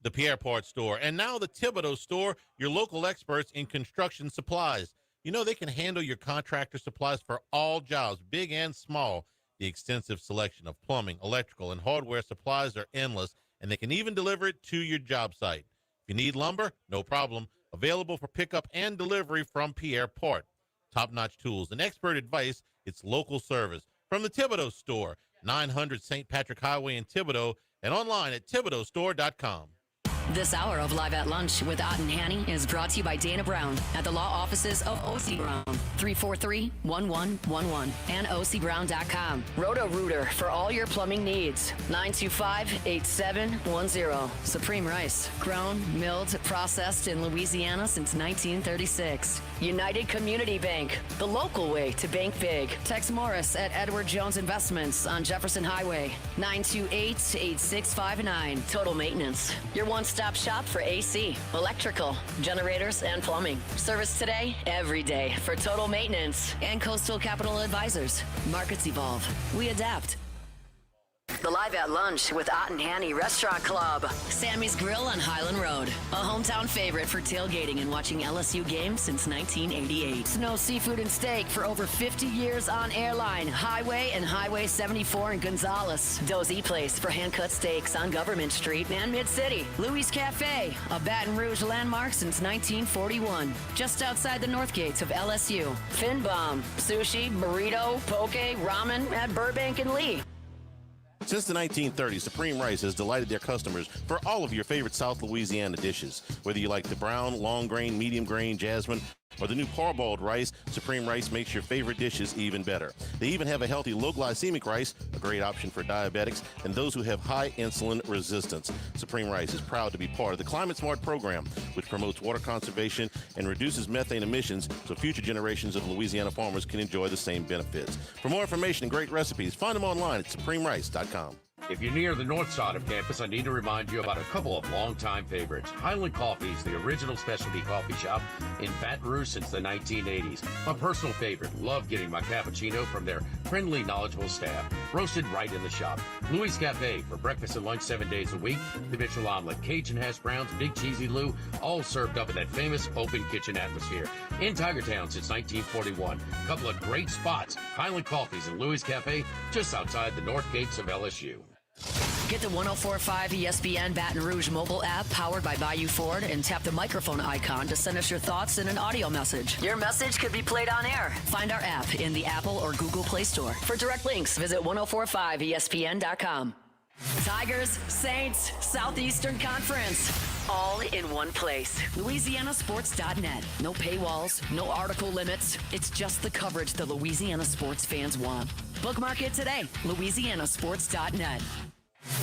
The Pierrepont Store, and now the Thibodeau Store, your local experts in construction supplies. You know they can handle your contractor supplies for all jobs, big and small. The extensive selection of plumbing, electrical, and hardware supplies are endless, and they can even deliver it to your job site. If you need lumber, no problem. Available for pickup and delivery from Pierrepont. Top-notch tools and expert advice, it's local service. From the Thibodeau Store, 900 St. Patrick Highway in Thibodeau, and online at thibodeaustore.com. This hour of Live at Lunch with Ott and Hanny is brought to you by Dana Brown at the law offices of O.C. Brown, 343-1111, and ocbrown.com. Roto-Rooter for all your plumbing needs, 925-8710. Supreme Rice, grown, milled, processed in Louisiana since 1936. United Community Bank, the local way to bank big. Tex Morris at Edward Jones Investments on Jefferson Highway, 928-8659. Total Maintenance, your one-stop shop for AC, electrical, generators, and plumbing. Service today, every day for Total Maintenance. And Coastal Capital Advisors. Markets evolve. We adapt. The Live at Lunch with Ott and Hanny Restaurant Club. Sammy's Grill on Highland Road. A hometown favorite for tailgating and watching LSU games since 1988. Snow Seafood and Steak for over 50 years on Airline, Highway, and Highway 74 in Gonzales. Dozy Place for hand-cut steaks on Government Street and Mid-City. Louis Cafe, a Baton Rouge landmark since 1941. Just outside the north gates of LSU. Fin Bomb, sushi, burrito, poke, ramen at Burbank and Lee. Since the 1930s, Supreme Rice has delighted their customers for all of your favorite South Louisiana dishes. Whether you like the brown, long grain, medium grain, jasmine, or the new parboiled rice, Supreme Rice makes your favorite dishes even better. They even have a healthy low glycemic rice, a great option for diabetics and those who have high insulin resistance. Supreme Rice is proud to be part of the Climate Smart program, which promotes water conservation and reduces methane emissions so future generations of Louisiana farmers can enjoy the same benefits. For more information and great recipes, find them online at supremerice.com. If you're near the north side of campus, I need to remind you about a couple of longtime favorites. Highland Coffee's the original specialty coffee shop in Baton Rouge since the 1980s. My personal favorite. Love getting my cappuccino from their friendly, knowledgeable staff. Roasted right in the shop. Louis Cafe for breakfast and lunch 7 days a week. The Mitchell omelet, Cajun hash browns, Big Cheesy Lou, all served up in that famous open kitchen atmosphere. In Tigertown since 1941. A couple of great spots. Highland Coffee's and Louis Cafe just outside the north gates of LSU. Get the 104.5 ESPN Baton Rouge mobile app powered by Bayou Ford and tap the microphone icon to send us your thoughts in an audio message. Your message could be played on air. Find our app in the Apple or Google Play Store. For direct links, visit 1045ESPN.com. Tigers, Saints, Southeastern Conference. All in one place. LouisianaSports.net. No paywalls, no article limits. It's just the coverage the Louisiana sports fans want. Bookmark it today. LouisianaSports.net.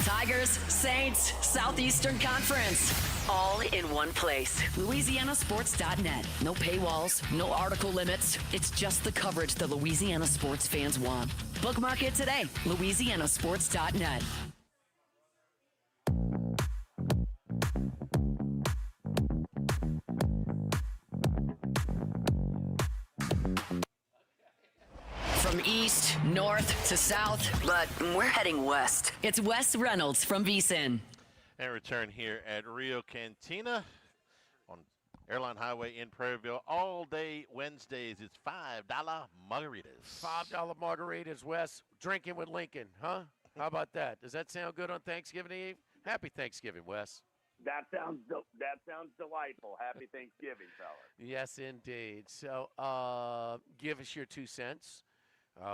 Tigers, Saints, Southeastern Conference. All in one place. LouisianaSports.net. No paywalls, no article limits. It's just the coverage the Louisiana sports fans want. Bookmark it today. LouisianaSports.net. From east, north to south, but we're heading west. It's Wes Reynolds from VSiN. And return here at Rio Cantina on Airline Highway in Prairieville. All day Wednesdays, it's $5 margaritas. $5 margaritas, Wes. Drinking with Lincoln, huh? How about that? Does that sound good on Thanksgiving Eve? Happy Thanksgiving, Wes. That sounds delightful. Happy Thanksgiving, fella. Yes, indeed. So, give us your 2 cents.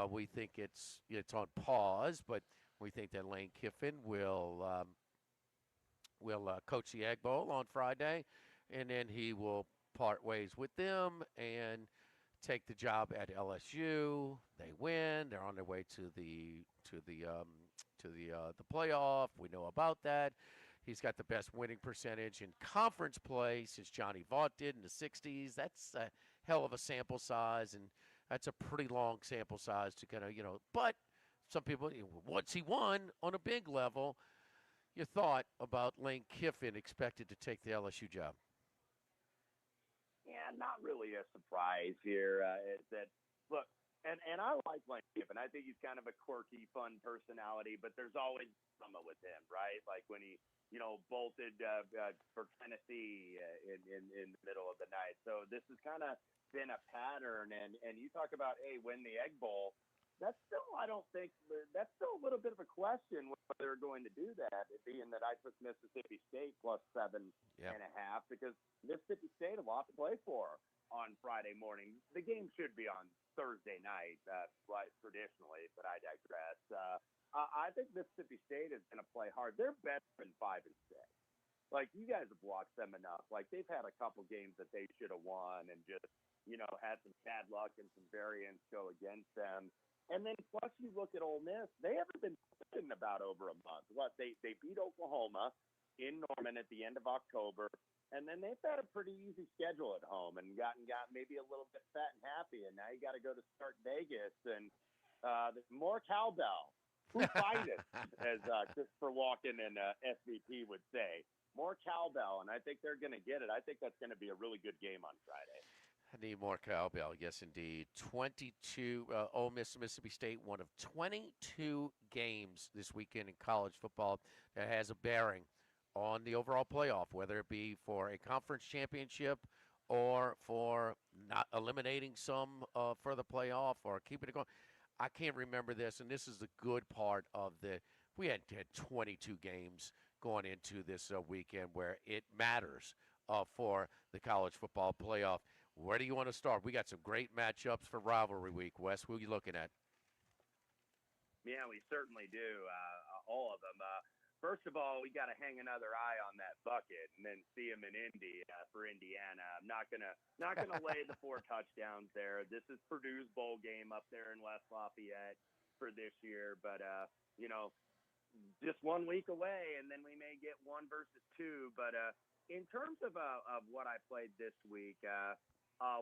We think it's on pause, but we think that Lane Kiffin will coach the Egg Bowl on Friday, and then he will part ways with them and take the job at LSU. They win. They're on their way to the playoff. We know about that. He's got the best winning percentage in conference play since Johnny Vaught did in the 60s. That's a hell of a sample size, and that's a pretty long sample size to kind of, but some people, once he won on a big level, your thought about Lane Kiffin expected to take the LSU job? Yeah, not really a surprise here. Is that look, and I like Lane Kiffin. I think he's kind of a quirky, fun personality, but there's always drama with him, right? Like when he, bolted for Tennessee in the middle of the night. So this has kind of been a pattern. And you talk about, hey, win the Egg Bowl. That's still, I don't think, that's still a little bit of a question whether they're going to do that, being that I took Mississippi State plus 7.5 because Mississippi State a lot to play for on Friday morning. The game should be on Thursday night, like traditionally, but I digress. I think Mississippi State is going to play hard. They're better than 5 and 6. Like, you guys have watched them enough. Like, they've had a couple games that they should have won and just, had some bad luck and some variance go against them. And then plus you look at Ole Miss, they haven't been in about over a month. They beat Oklahoma in Norman at the end of October, and then they've had a pretty easy schedule at home and got maybe a little bit fat and happy. And now you got to go to start Vegas and more cowbell. Who fight it, as Christopher Walken and SVP would say. More cowbell, and I think they're going to get it. I think that's going to be a really good game on Friday. I need more cowbell. Yes, indeed. 22, Ole Miss, Mississippi State, one of 22 games this weekend in college football that has a bearing on the overall playoff, whether it be for a conference championship or for not eliminating some for the playoff or keeping it going. I can't remember this, and this is the good part of we had 22 games going into this weekend where it matters for the college football playoff. Where do you want to start? We got some great matchups for rivalry week. Wes, who are you looking at? Yeah, we certainly do. All of them. First of all, we got to hang another eye on that bucket and then see him in Indy for Indiana. I'm not gonna lay the 4 touchdowns there. This is Purdue's bowl game up there in West Lafayette for this year, but just 1 week away, and then we may get 1 versus 2. But in terms of what I played this week.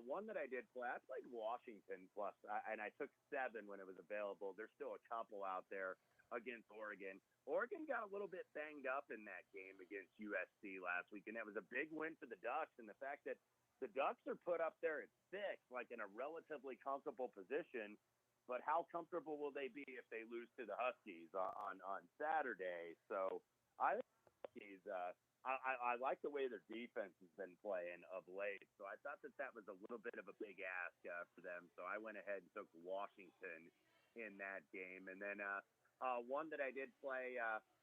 One that I did play, I played Washington plus, and I took 7 when it was available. There's still a couple out there against Oregon. Oregon got a little bit banged up in that game against USC last week, and that was a big win for the Ducks. And the fact that the Ducks are put up there at 6, like in a relatively comfortable position, but how comfortable will they be if they lose to the Huskies on Saturday? So I think the Huskies. I like the way their defense has been playing of late, so I thought that was a little bit of a big ask for them. So I went ahead and took Washington in that game. And then one that I did play,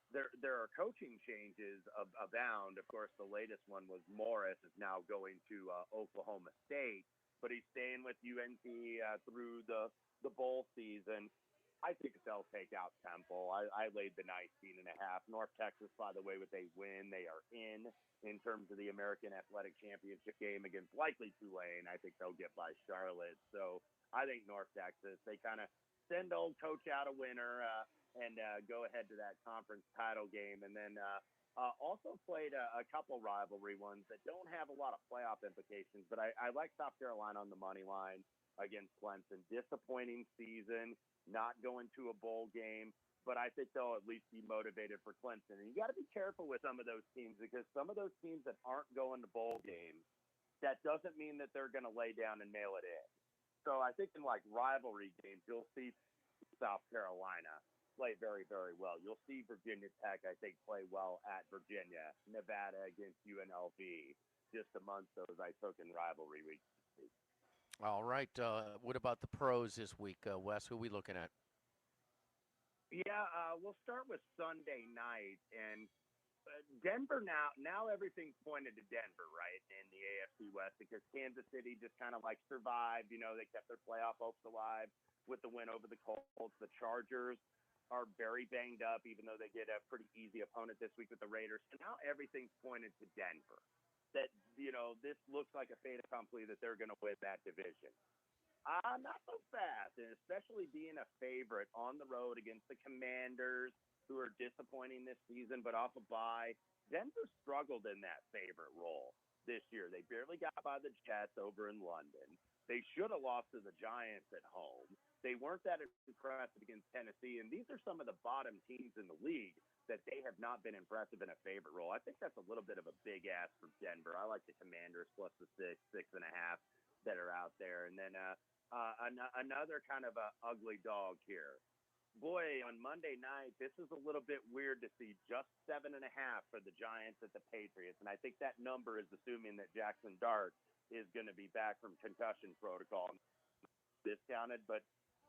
there are coaching changes abound. Of course, the latest one was Morris is now going to Oklahoma State, but he's staying with UNC through the bowl season. I think they'll take out Temple. I laid the 19.5. North Texas, by the way, with a win, they are in terms of the American Athletic Championship game against likely Tulane. I think they'll get by Charlotte. So I think North Texas, they kind of send old coach out a winner and go ahead to that conference title game. And then also played a couple rivalry ones that don't have a lot of playoff implications, but I like South Carolina on the money line against Clemson. Disappointing season. Not going to a bowl game, but I think they'll at least be motivated for Clemson. And you got to be careful with some of those teams because some of those teams that aren't going to bowl games, that doesn't mean that they're going to lay down and nail it in. So I think in like rivalry games, you'll see South Carolina play very, very well. You'll see Virginia Tech, I think, play well at Virginia. Nevada against UNLV, just amongst those I took in rivalry week. All right. What about the pros this week, Wes? Who are we looking at? Yeah, we'll start with Sunday night. And Denver now everything's pointed to Denver, right, in the AFC West because Kansas City just kind of like survived. They kept their playoff hopes alive with the win over the Colts. The Chargers are very banged up, even though they get a pretty easy opponent this week with the Raiders. So now everything's pointed to Denver. That, this looks like a fait accompli that they're going to win that division. Not so fast, and especially being a favorite on the road against the Commanders, who are disappointing this season, but off a bye. Denver struggled in that favorite role this year. They barely got by the Jets over in London. They should have lost to the Giants at home. They weren't that impressive against Tennessee, and these are some of the bottom teams in the league that they have not been impressive in a favorite role. I think that's a little bit of a big ask for Denver. I like the Commanders plus the 6.5 that are out there. And then another kind of a ugly dog here. Boy, on Monday night, this is a little bit weird to see just 7.5 for the Giants at the Patriots. And I think that number is assuming that Jackson Dart is going to be back from concussion protocol. Discounted, but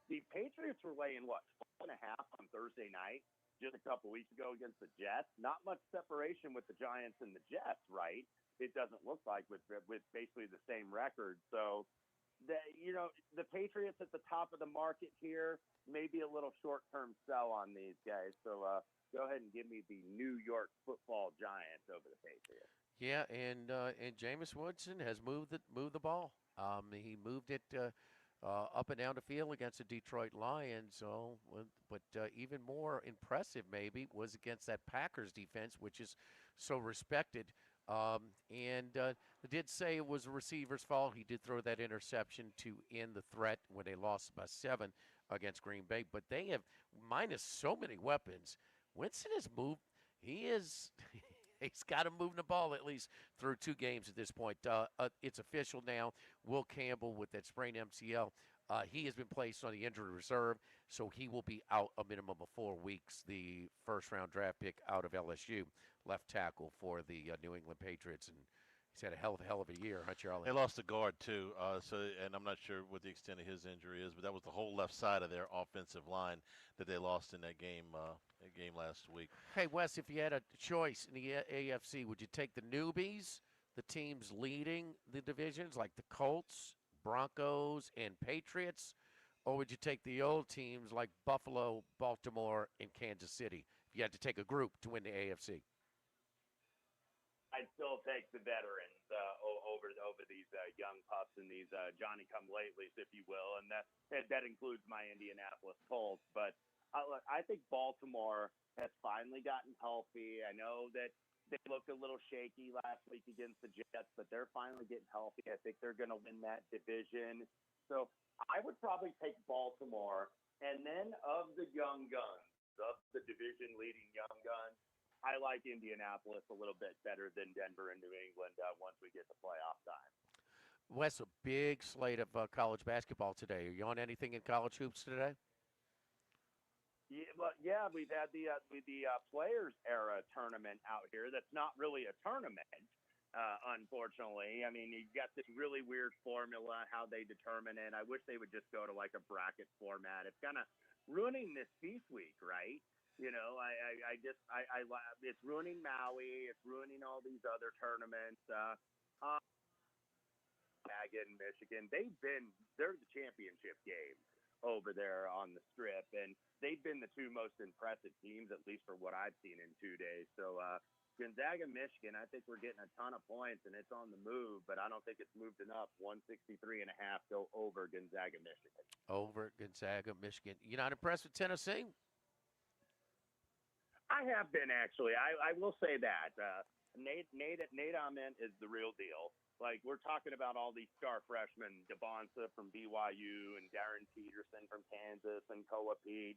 the Patriots were laying, 12.5 on Thursday night, just a couple weeks ago against the Jets. Not much separation with the Giants and the Jets, right? It doesn't look like with basically the same record. So, the Patriots at the top of the market here, maybe a little short-term sell on these guys. So go ahead and give me the New York Football Giants over the Patriots. Yeah, and Jameis Winston has moved the ball. He moved it up and down the field against the Detroit Lions. But even more impressive maybe was against that Packers defense, which is so respected. I did say it was a receiver's fault. He did throw that interception to end the threat when they lost by 7 against Green Bay. But they have, minus so many weapons, Winston has moved. He's got to move the ball at least through 2 games at this point. It's official now. Will Campbell with that sprained MCL, he has been placed on the injury reserve, so he will be out a minimum of 4 weeks. The first-round draft pick out of LSU, left tackle for the New England Patriots, and he's had a hell of a year, huh, Charlie? They lost a guard too, and I'm not sure what the extent of his injury is, but that was the whole left side of their offensive line that they lost in that game last week. Hey, Wes, if you had a choice in the AFC, would you take the newbies, the teams leading the divisions like the Colts, Broncos, and Patriots, or would you take the old teams like Buffalo, Baltimore, and Kansas City if you had to take a group to win the AFC? I'd still take the veterans over these young pups and these Johnny-come-latelys, if you will, and that includes my Indianapolis Colts. But I think Baltimore has finally gotten healthy. I know that they looked a little shaky last week against the Jets, but they're finally getting healthy. I think they're going to win that division. So I would probably take Baltimore, and then of the young guns, of the division-leading young guns, I like Indianapolis a little bit better than Denver and New England once we get to playoff time. Wes, a big slate of college basketball today. Are you on anything in college hoops today? Yeah, we've had the Players Era tournament out here. That's not really a tournament, unfortunately. I mean, you've got this really weird formula, how they determine it. I wish they would just go to like a bracket format. It's kind of ruining this Feast Week, right? It's ruining Maui. It's ruining all these other tournaments. In Michigan, they're the championship game over there on the Strip, and they've been the 2 most impressive teams, at least for what I've seen in 2 days. So Gonzaga, Michigan, I think we're getting a ton of points, and it's on the move, but I don't think it's moved enough. 163.5 go over Gonzaga, Michigan. Over Gonzaga, Michigan. You not impressed with Tennessee? I have been, actually. I will say that. Nate Ament is the real deal. Like, we're talking about all these star freshmen, Devonta from BYU and Darren Peterson from Kansas and Koa Pete.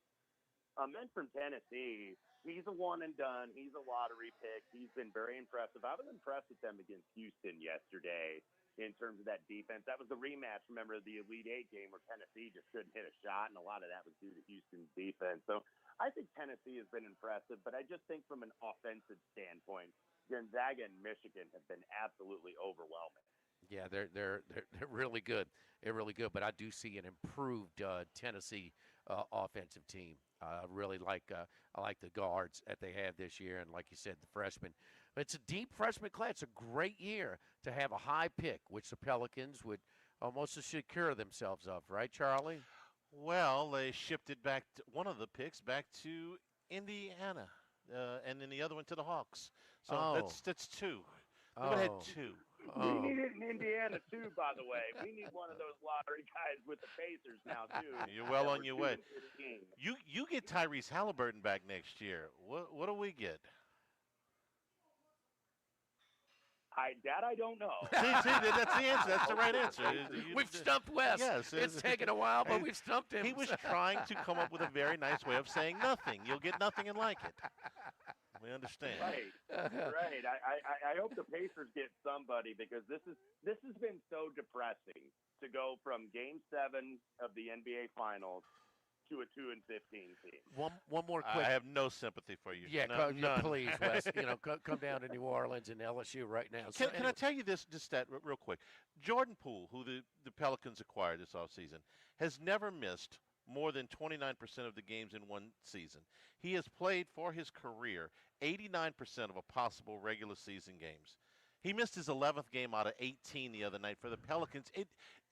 Ament from Tennessee, he's a one and done. He's a lottery pick. He's been very impressive. I was impressed with them against Houston yesterday in terms of that defense. That was the rematch, remember, the Elite Eight game where Tennessee just couldn't hit a shot, and a lot of that was due to Houston's defense. So I think Tennessee has been impressive, but I just think from an offensive standpoint, Gonzaga and Michigan have been absolutely overwhelming. Yeah, they're really good. They're really good, but I do see an improved Tennessee offensive team. I like the guards that they have this year, and like you said, the freshmen. It's a deep freshman class. It's a great year to have a high pick, which the Pelicans would almost secure themselves of, right, Charlie? Well, they shipped it back, one of the picks back to Indiana, and then the other one to the Hawks. So that's 2. We're going to have 2. We need it in Indiana, too, by the way. We need one of those lottery guys with the Pacers now, too. You're well on your way. You get Tyrese Halliburton back next year. What do we get? I don't know. See, that's the answer. That's the right answer. We've stumped Wes. Yes, it's taken a while, but we've stumped him. He was trying to come up with a very nice way of saying nothing. You'll get nothing and like it. We understand. Right. I hope the Pacers get somebody, because this has been so depressing to go from Game 7 of the NBA Finals to a 2-15 team. One more quick. I have no sympathy for you. Yeah, none. please, Wes. Come down to New Orleans and LSU right now. Can I tell you this stat real quick? Jordan Poole, who the Pelicans acquired this offseason, has never missed more than 29% of the games in one season. He has played for his career 89% of a possible regular season games. He missed his 11th game out of 18 the other night for the Pelicans.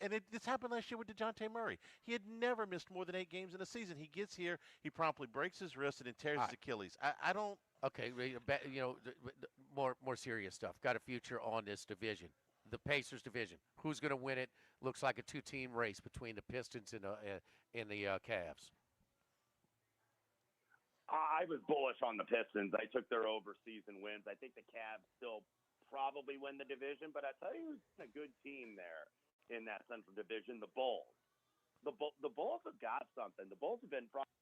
This happened last year with DeJounte Murray. He had never missed more than 8 games in a season. He gets here, he promptly breaks his wrist and then tears his Achilles. I don't. Okay, more serious stuff. Got a future on this division. The Pacers division. Who's going to win it? Looks like a 2-team race between the Pistons and the Cavs. I was bullish on the Pistons. I took their overseason wins. I think the Cavs still probably win the division, but I tell you who's a good team there in that Central Division, the Bulls. The Bulls have got something. The Bulls have been probably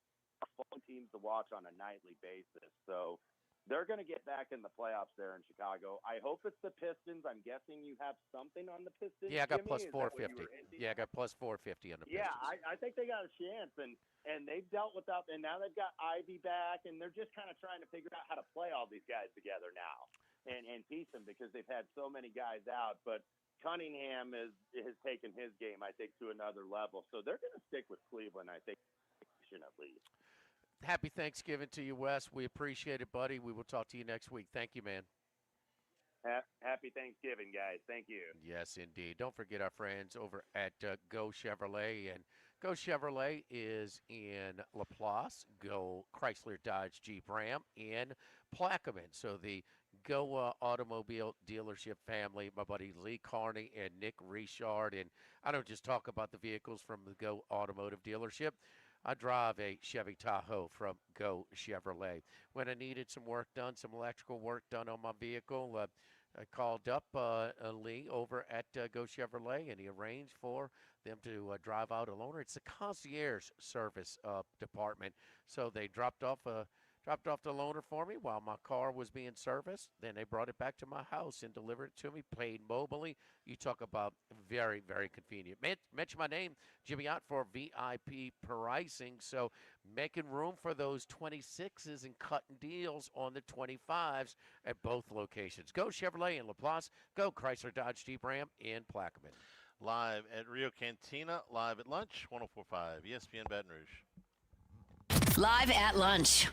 fun teams to watch on a nightly basis. So they're going to get back in the playoffs there in Chicago. I hope it's the Pistons. I'm guessing you have something on the Pistons. Yeah, I got Jimmy? plus 450. Yeah, I got plus 450 on the Pistons. Yeah, I think they got a chance, and they've dealt with that, and now they've got Ivy back, and they're just kind of trying to figure out how to play all these guys together now and piece them, because they've had so many guys out. But Cunningham has taken his game, I think, to another level. So they're going to stick with Cleveland, I think, at least. Happy Thanksgiving to you, Wes. We appreciate it, buddy. We will talk to you next week. Thank you, man. Happy Thanksgiving, guys. Thank you. Yes, indeed. Don't forget our friends over at Go Chevrolet. And Go Chevrolet is in LaPlace. Go Chrysler Dodge Jeep Ram in Plaquemine. So the Go Automobile Dealership family, my buddy Lee Carney and Nick Richard. And I don't just talk about the vehicles from the Go Automotive Dealership. I drive a Chevy Tahoe from Go Chevrolet. When I needed some work done, some electrical work done on my vehicle, I called up Lee over at Go Chevrolet, and he arranged for them to drive out a loaner. It's a concierge service department. So they dropped off the loaner for me while my car was being serviced. Then they brought it back to my house and delivered it to me, paid mobily. You talk about very, very convenient. Mention my name, Jimmy Ott, for VIP pricing. So making room for those 26s and cutting deals on the 25s at both locations. Go Chevrolet in LaPlace. Go Chrysler Dodge Jeep Ram in Plaquemine. Live at Rio Cantina, live at lunch, 104.5 ESPN Baton Rouge. Live at lunch.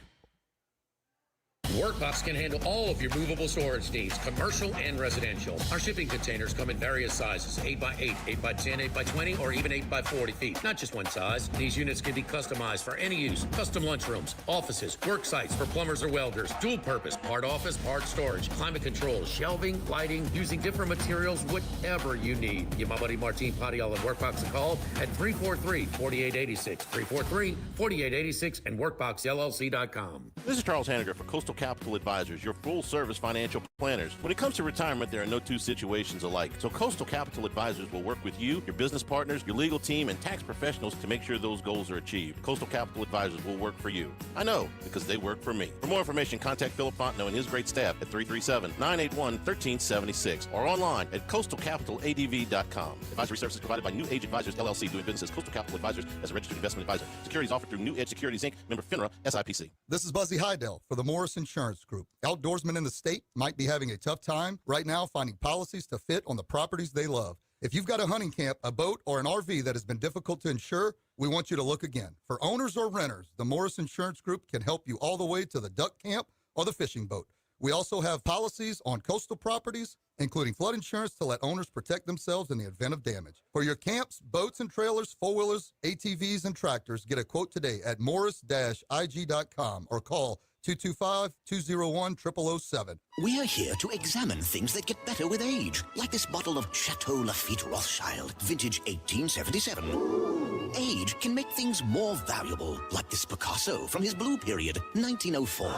Workbox can handle all of your movable storage needs, commercial and residential. Our shipping containers come in various sizes, 8x8, 8x10, 8x20, or even 8x40 feet. Not just one size. These units can be customized for any use. Custom lunchrooms, offices, work sites for plumbers or welders, dual purpose, part office, part storage, climate control, shelving, lighting, using different materials, whatever you need. Give my buddy Martin Padial at Workbox a call at 343-4886, 343-4886, and WorkboxLLC.com. This is Charles Hanniger for Coastal Capital Advisors, your full-service financial planners. When it comes to retirement, there are no two situations alike. So Coastal Capital Advisors will work with you, your business partners, your legal team, and tax professionals to make sure those goals are achieved. Coastal Capital Advisors will work for you. I know, because they work for me. For more information, contact Philip Fontenot and his great staff at 337-981-1376 or online at coastalcapitaladv.com. Advisory services provided by New Age Advisors, LLC, doing business as Coastal Capital Advisors as a registered investment advisor. Securities offered through New Edge Securities, Inc., member FINRA, SIPC. This is Buzzy Hydell for the Morris Insurance Group. Outdoorsmen in the state might be having a tough time right now finding policies to fit on the properties they love. If you've got a hunting camp, a boat, or an RV that has been difficult to insure, we want you to look again. For owners or renters, the Morris Insurance Group can help you all the way to the duck camp or the fishing boat. We also have policies on coastal properties, including flood insurance to let owners protect themselves in the event of damage. For your camps, boats and trailers, four-wheelers, ATVs, and tractors, get a quote today at morris-ig.com or call 225-201-0007. We're here to examine things that get better with age, like this bottle of Chateau Lafite Rothschild, vintage 1877. Age can make things more valuable, like this Picasso from his blue period, 1904.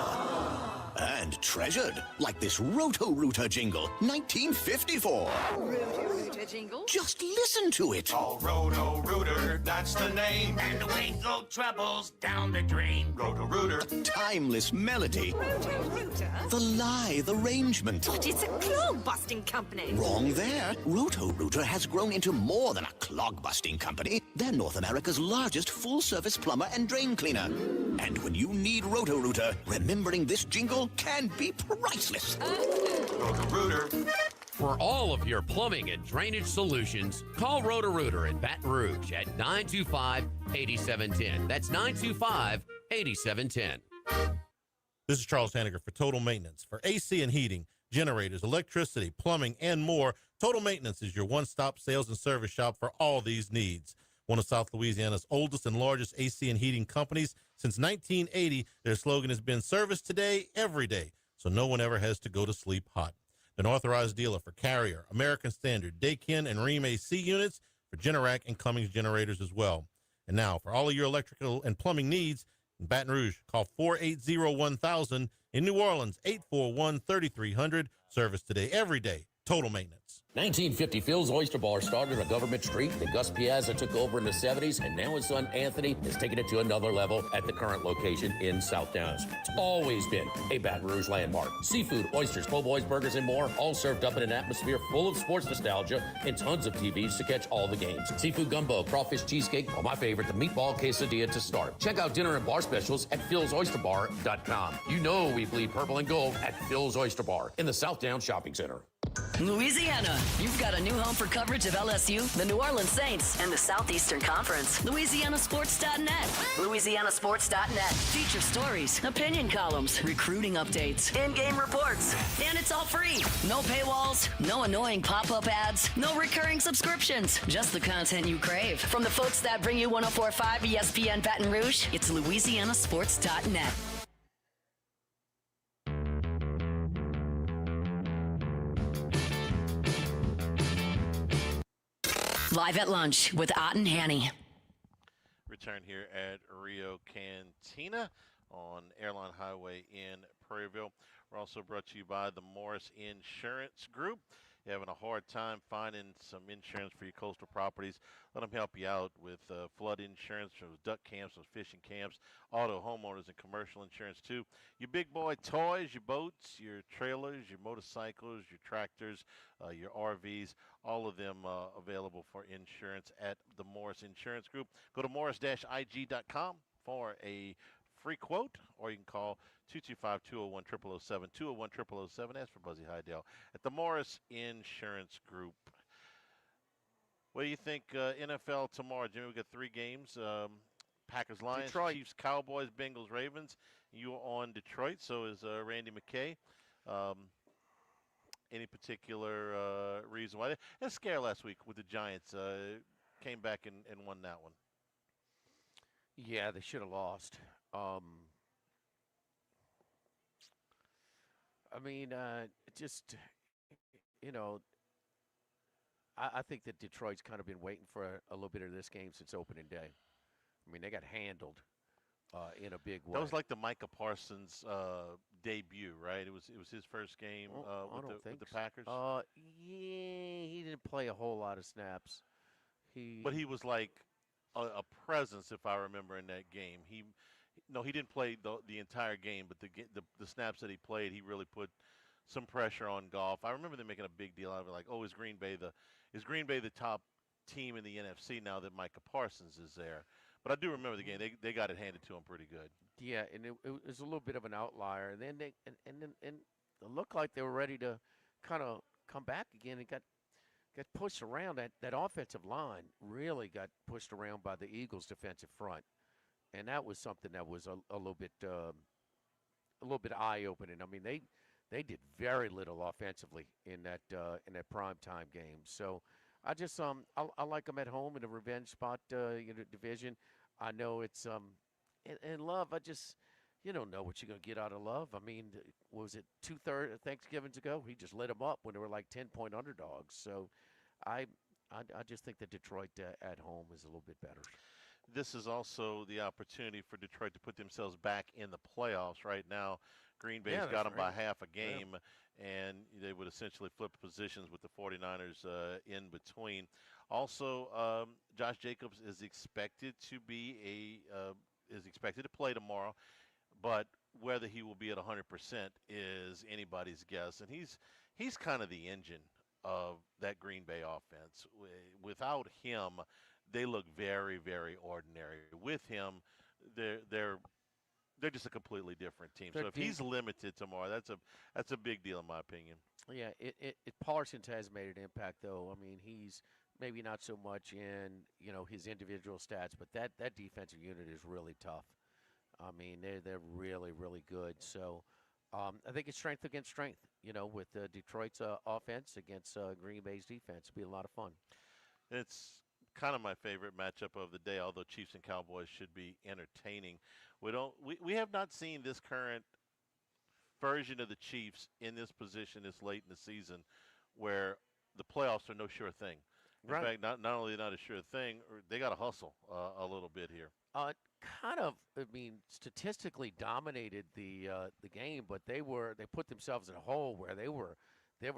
And treasured, like this Roto-Rooter jingle, 1954. Roto-Rooter jingle. Just listen to it. Oh, Roto-Rooter, that's the name. And away go troubles down the drain. Roto-Rooter. Timeless melody. Roto-Rooter? The lithe arrangement. But it's a clog-busting company. Wrong there. Roto-Rooter has grown into more than a clog-busting company. They're North America's largest full-service plumber and drain cleaner. And when you need Roto-Rooter, remembering this jingle can be priceless. Roto-Rooter. For all of your plumbing and drainage solutions, call Roto-Rooter in Baton Rouge at 925-8710. That's 925-8710. This is Charles Hanniger for Total Maintenance. For AC and heating, generators, electricity, plumbing, and more, Total Maintenance is your one-stop sales and service shop for all these needs. One of South Louisiana's oldest and largest AC and heating companies. Since 1980, their slogan has been service today, every day, so no one ever has to go to sleep hot. An authorized dealer for Carrier, American Standard, Daikin, and Rheem AC units, for Generac and Cummins generators as well. And now, for all of your electrical and plumbing needs, in Baton Rouge, call 480-1000. In New Orleans, 841-3300. Service today, every day. Total Maintenance. 1950, Phil's Oyster Bar started on Government Street. Then Gus Piazza took over in the 70s, and now his son Anthony is taking it to another level at the current location in South Downs. It's always been a Baton Rouge landmark. Seafood, oysters, po' boys, burgers, and more, all served up in an atmosphere full of sports nostalgia and tons of TVs to catch all the games. Seafood gumbo, crawfish cheesecake, or my favorite, the meatball quesadilla to start. Check out dinner and bar specials at philsoysterbar.com. You know we bleed purple and gold at Phil's Oyster Bar in the South Downs Shopping Center. Louisiana, you've got a new home for coverage of LSU, the New Orleans Saints, and the Southeastern Conference. LouisianaSports.net. LouisianaSports.net. Feature stories, opinion columns, recruiting updates, in-game reports. And it's all free. No paywalls, no annoying pop-up ads, no recurring subscriptions. Just the content you crave. From the folks that bring you 104.5 ESPN Baton Rouge, it's LouisianaSports.net. Live at lunch with Ott and Hanny. Return here at Rio Cantina on Airline Highway in Prairieville. We're also brought to you by the Morris Insurance Group. You're having a hard time finding some insurance for your coastal properties, let them help you out with flood insurance, those duck camps, those fishing camps, auto, homeowners, and commercial insurance too. Your big boy toys, your boats, your trailers, your motorcycles, your tractors, your RVs, all of them available for insurance at the Morris Insurance Group. Go to morris-ig.com for a free quote, or you can call 225-201-0007, 201-0007. Ask for Buzzy Hydell at the Morris Insurance Group. What do you think NFL tomorrow, Jimmy? We got 3 games. Packers, Lions, Detroit. Chiefs, Cowboys, Bengals, Ravens. You are on Detroit, so is Randy McKay. Any particular reason why? They had a scare last week with the Giants. Came back and won that one. Yeah, they should have lost. I mean, just, you know, I think that Detroit's kind of been waiting for a little bit of this game since opening day. I mean, they got handled in a big way. That was like the Micah Parsons debut, right? It was his first game with the Packers. Yeah, he didn't play a whole lot of snaps. But he was like a presence, if I remember, in that game. He didn't play the entire game, but the snaps that he played, he really put some pressure on Goff. I remember them making a big deal out of it, like, oh, is Green Bay the top team in the NFC now that Micah Parsons is there? But I do remember the game. They got it handed to him pretty good. Yeah, and it was a little bit of an outlier. And then it looked like they were ready to kind of come back again. It got pushed around. That offensive line really got pushed around by the Eagles' defensive front, and that was something that was a little bit eye-opening. I mean, they did very little offensively in that primetime game. So I just I like them at home in a revenge spot division. I know it's and Love. You don't know what you're going to get out of Love. I mean, was it 2/3 Thanksgivings ago? He just lit them up when they were like 10-point underdogs. So I just think that Detroit at home is a little bit better. this is also the opportunity for Detroit to put themselves back in the playoffs. Right now, Green Bay's got them by half a game, and they would essentially flip positions with the 49ers in between. Also, Josh Jacobs is expected to play tomorrow, but whether he will be at 100% is anybody's guess. And he's kind of the engine of that Green Bay offense. Without him, they look very, very ordinary. With him, they're just a completely different team. So if he's limited tomorrow, that's a big deal in my opinion. Yeah, Parsons has made an impact, though. I mean, he's maybe not so much in his individual stats, but that defensive unit is really tough. I mean, they're really, really good. So I think it's strength against strength. With Detroit's offense against Green Bay's defense, it'll be a lot of fun. It's kind of my favorite matchup of the day, although Chiefs and Cowboys should be entertaining. We have not seen this current version of the Chiefs in this position this late in the season where the playoffs are no sure thing. In fact, not only not a sure thing, they got to hustle a little bit here. Statistically dominated the game, but they put themselves in a hole where they were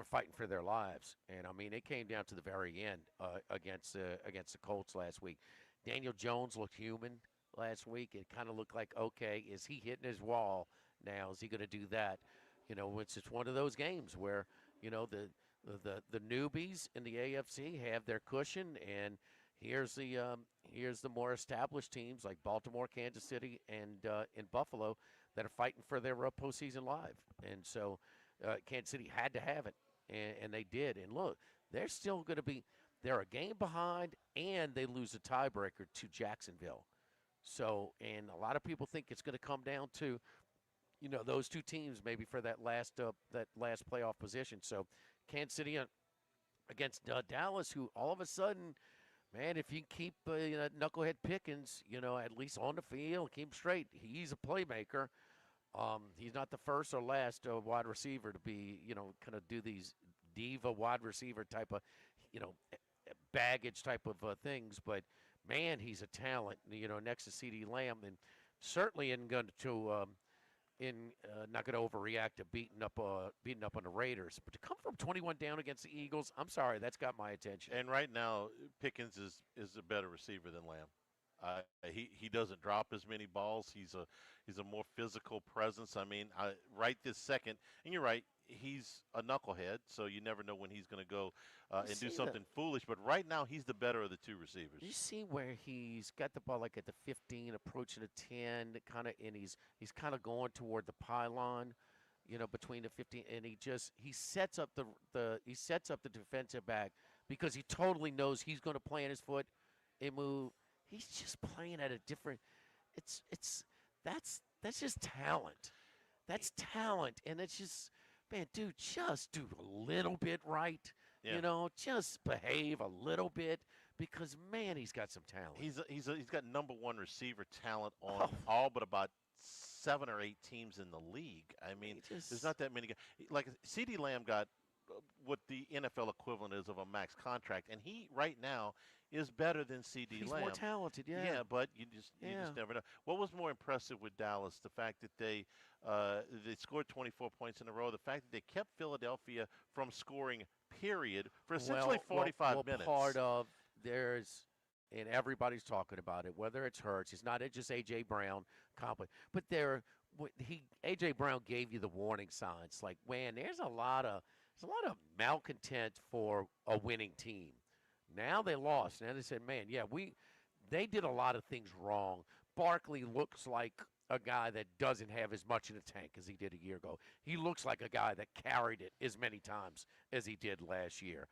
fighting for their lives, and I mean it came down to the very end against the Colts last week. Daniel Jones looked human last week. It kind of looked like, okay, is he hitting his wall now? Is he going to do that? It's just one of those games where the newbies in the AFC have their cushion, and here's the more established teams like Baltimore, Kansas City, and in Buffalo that are fighting for their postseason live. And so Kansas City had to have it, and they did. And look, they're still going to be – they're a game behind, and they lose a tiebreaker to Jacksonville. So, and a lot of people think it's going to come down to, those two teams maybe for that last playoff position. So Kansas City against Dallas, who all of a sudden – man, if you keep knucklehead Pickens, at least on the field, keep him straight. He's a playmaker. He's not the first or last wide receiver to be, kind of do these diva wide receiver type of, baggage type of things. But, man, he's a talent, next to CeeDee Lamb. And certainly isn't going to not going to overreact to beating up on the Raiders. But to come from 21 down against the Eagles, I'm sorry, that's got my attention. And right now, Pickens is a better receiver than Lamb. He doesn't drop as many balls. He's a more physical presence. I mean, right this second, and you're right, he's a knucklehead, so you never know when he's going to go and do something foolish. But right now, he's the better of the two receivers. You see where he's got the ball like at the 15, approaching the 10, and he's kind of going toward the pylon, between the 15, and he sets up the defensive back because he totally knows he's going to plant his foot and move. He's just playing at a different. That's just talent. That's talent, and it's just. Man, dude, just do a little bit right. Yeah. Just behave a little bit because, man, he's got some talent. He's got number one receiver talent on all but about 7 or 8 teams in the league. I mean, there's not that many guys. Like CeeDee Lamb got what the NFL equivalent is of a max contract, and he right now is better than CeeDee Lamb. He's more talented, yeah. Yeah, but you just never know. What was more impressive with Dallas? The fact that they scored 24 points in a row. The fact that they kept Philadelphia from scoring, period, for essentially 45 minutes. Part of and everybody's talking about it, whether it's Hurts. It's not just A.J. Brown, but A.J. Brown gave you the warning signs. Like, man, there's a lot of malcontent for a winning team. Now they lost. Now they said, man, yeah, they did a lot of things wrong. Barkley looks like a guy that doesn't have as much in the tank as he did a year ago. He looks like a guy that carried it as many times as he did last year.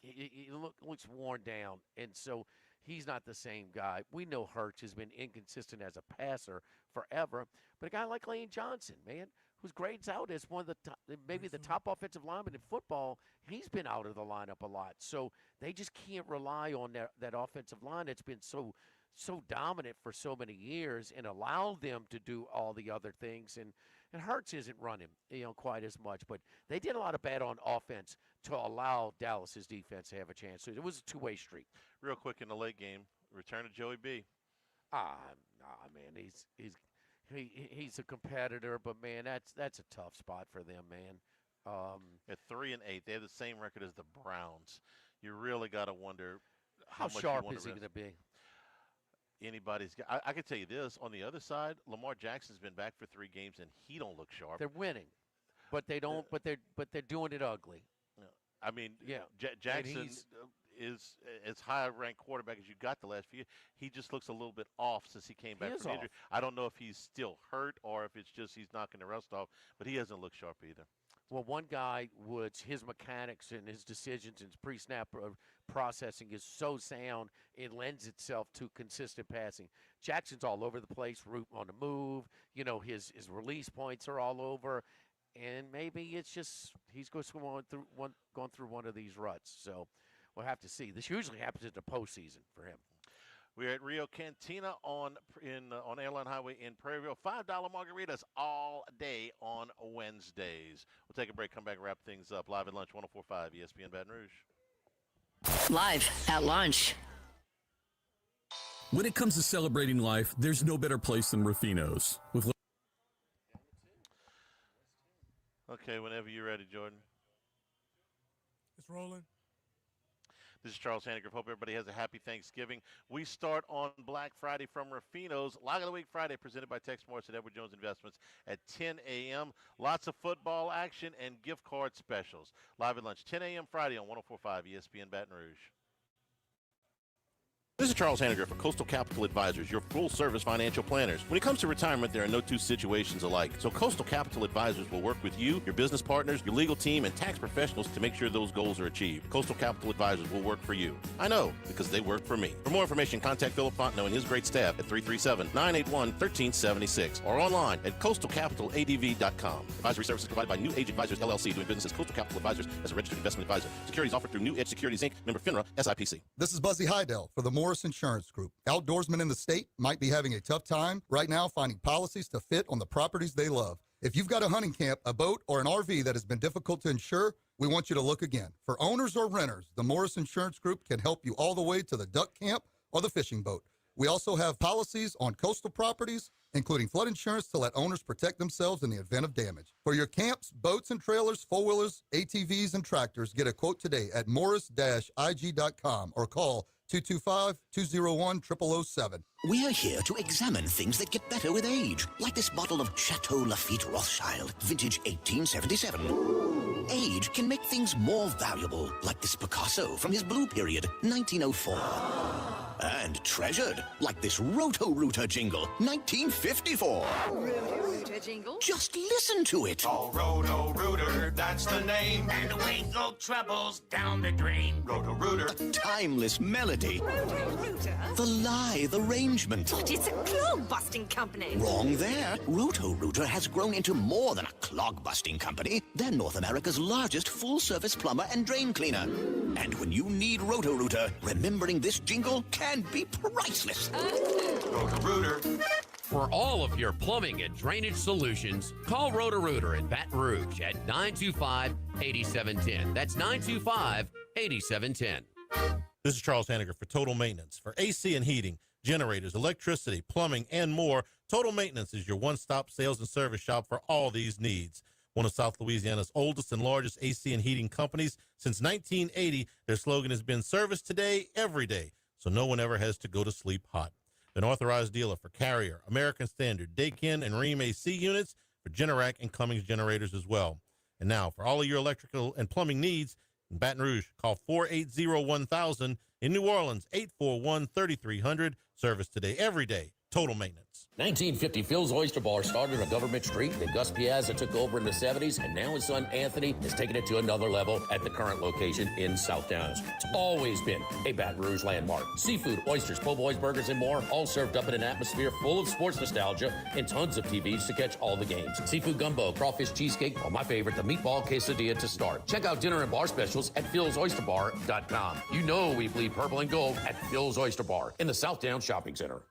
He looks worn down, and so he's not the same guy. We know Hurts has been inconsistent as a passer forever, but a guy like Lane Johnson, man, who's grades out as one of the top offensive linemen in football, he's been out of the lineup a lot. So they just can't rely on that offensive line that's been so dominant for so many years and allow them to do all the other things. And Hurts isn't running, quite as much. But they did a lot of bad on offense to allow Dallas's defense to have a chance. So it was a two-way street. Real quick in the late game, Return to Joey B. Man, he's a competitor, but man, that's a tough spot for them, man. At 3-8, they have the same record as the Browns. You really got to wonder how much sharp you want is he going to be? Anybody's. I can tell you this: on the other side, Lamar Jackson's been back for 3 games and he don't look sharp. They're winning, but they don't. But they're doing it ugly. I mean, yeah, Jackson is as high a ranked quarterback as you got the last few years. He just looks a little bit off since he came back from injury. I don't know if he's still hurt or if it's just he's knocking the rust off, but he hasn't looked sharp either. Well, one guy, his mechanics and his decisions and his pre-snap processing is so sound, it lends itself to consistent passing. Jackson's all over the place, on the move. You know, his release points are all over, and maybe it's just he's going through one of these ruts. So we'll have to see. This usually happens in the postseason for him. We're at Rio Cantina on Airline Highway in Prairieville. $5 margaritas all day on Wednesdays. We'll take a break, come back, wrap things up. Live at lunch, 104.5 ESPN Baton Rouge. Live at lunch. When it comes to celebrating life, there's no better place than Rufino's. Okay, whenever you're ready, Jordan. It's rolling. This is Charles Hanniger. Hope everybody has a happy Thanksgiving. We start on Black Friday from Rufino's. Lock of the Week Friday presented by Tex Morris and Edward Jones Investments at 10 a.m. Lots of football action and gift card specials. Live at lunch, 10 a.m. Friday on 104.5 ESPN Baton Rouge. This is Charles Hanniger for Coastal Capital Advisors, your full-service financial planners. When it comes to retirement, there are no two situations alike. So Coastal Capital Advisors will work with you, your business partners, your legal team, and tax professionals to make sure those goals are achieved. Coastal Capital Advisors will work for you. I know, because they work for me. For more information, contact Philip Fontenot and his great staff at 337-981-1376 or online at coastalcapitaladv.com. Advisory services provided by New Age Advisors, LLC, doing business as Coastal Capital Advisors as a registered investment advisor. Securities offered through New Edge Securities, Inc., member FINRA, SIPC. This is Buzzy Hydell for the Morris Insurance Group. Outdoorsmen in the state might be having a tough time right now finding policies to fit on the properties they love. If you've got a hunting camp, a boat, or an RV that has been difficult to insure, we want you to look again. For owners or renters, the Morris Insurance Group can help you all the way to the duck camp or the fishing boat. We also have policies on coastal properties, including flood insurance to let owners protect themselves in the event of damage. For your camps, boats and trailers, four-wheelers, ATVs, and tractors, get a quote today at morris-ig.com or call 225-201-0007. We're here to examine things that get better with age, like this bottle of Chateau Lafite Rothschild, vintage 1877. Age can make things more valuable, like this Picasso from his blue period, 1904. And treasured, like this Roto-Rooter jingle, 1954. Roto-Rooter jingle? Just listen to it. Oh, Roto-Rooter, that's the name. And away go troubles down the drain. Roto-Rooter. A timeless melody. Roto-Rooter? The lithe arrangement. But it's a clog-busting company. Wrong there. Roto-Rooter has grown into more than a clog-busting company. They're North America's largest full-service plumber and drain cleaner. And when you need Roto-Rooter, remembering this jingle can be priceless. Roto-Rooter. For all of your plumbing and drainage solutions, call Roto-Rooter in Baton Rouge at 925-8710. That's 925-8710. This is Charles Hanniger for Total Maintenance. For AC and heating, generators, electricity, plumbing, and more, Total Maintenance is your one-stop sales and service shop for all these needs. One of South Louisiana's oldest and largest AC and heating companies. Since 1980, their slogan has been service today, every day, so no one ever has to go to sleep hot. An authorized dealer for Carrier, American Standard, Daikin, and Rheem AC units, for Generac and Cummins generators as well. And now, for all of your electrical and plumbing needs, in Baton Rouge, call 480-1000. In New Orleans, 841-3300. Service today, every day. Total Maintenance. 1950, Phil's Oyster Bar started on Government Street. Then Gus Piazza took over in the 70s, and now his son Anthony has taken it to another level at the current location in South Downs. It's always been a Baton Rouge landmark. Seafood, oysters, po' boys, burgers, and more, all served up in an atmosphere full of sports nostalgia and tons of TVs to catch all the games. Seafood gumbo, crawfish cheesecake, or my favorite, the meatball quesadilla to start. Check out dinner and bar specials at philsoysterbar.com. You know we bleed purple and gold at Phil's Oyster Bar in the South Downs Shopping Center.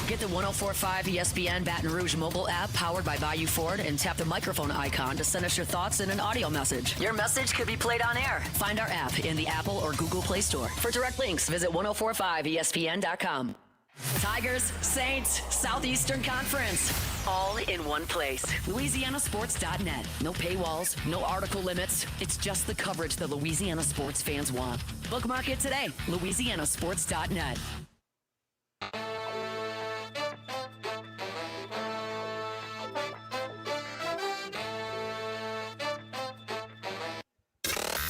Get the 104.5 ESPN Baton Rouge mobile app powered by Bayou Ford and tap the microphone icon to send us your thoughts in an audio message. Your message could be played on air. Find our app in the Apple or Google Play Store. For direct links, visit 1045ESPN.com. Tigers, Saints, Southeastern Conference. All in one place. LouisianaSports.net. No paywalls, no article limits. It's just the coverage that Louisiana sports fans want. Bookmark it today. LouisianaSports.net.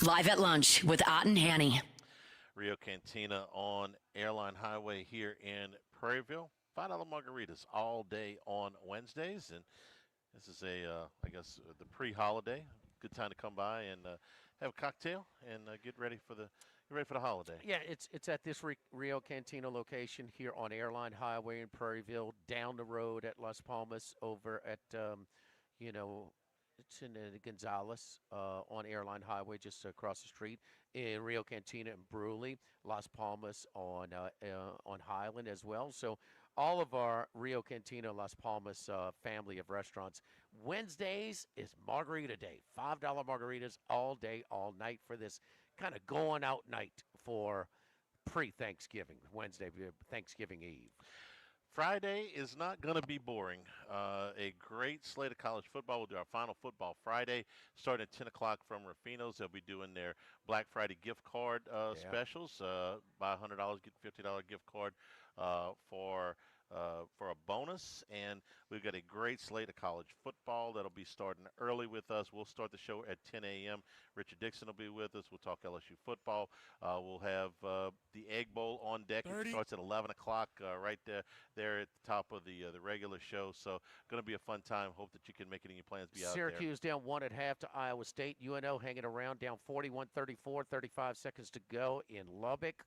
Live at lunch with Ott and Hanny. Rio Cantina on Airline Highway here in Prairieville. $5 margaritas all day on Wednesdays, and this is I guess the pre-holiday. Good time to come by and have a cocktail and get ready for the holiday. Yeah, it's at this Rio Cantina location here on Airline Highway in Prairieville, down the road at Las Palmas, over at it's in Gonzales on Airline Highway, just across the street. In Rio Cantina and Bruley, Las Palmas on Highland as well. So all of our Rio Cantina, Las Palmas family of restaurants. Wednesdays is Margarita Day. $5 margaritas all day, all night for this kind of going out night for pre-Thanksgiving, Wednesday, Thanksgiving Eve. Friday is not going to be boring. A great slate of college football. We'll do our final football Friday, starting at 10 o'clock from Rufino's. They'll be doing their Black Friday gift card specials. Buy $100, get $50 gift card for a bonus. And we've got a great slate of college football that'll be starting early with us. We'll start the show at 10 a.m. Richard Dixon will be with us. We'll talk LSU football. We'll have the Egg Bowl on deck. It starts at 11 o'clock right there at the top of the regular show. So going to be a fun time. Hope that you can make it in your plans. Be out there. Syracuse down 1 at half to Iowa State. UNO hanging around, down 41-34, 35 seconds to go in Lubbock.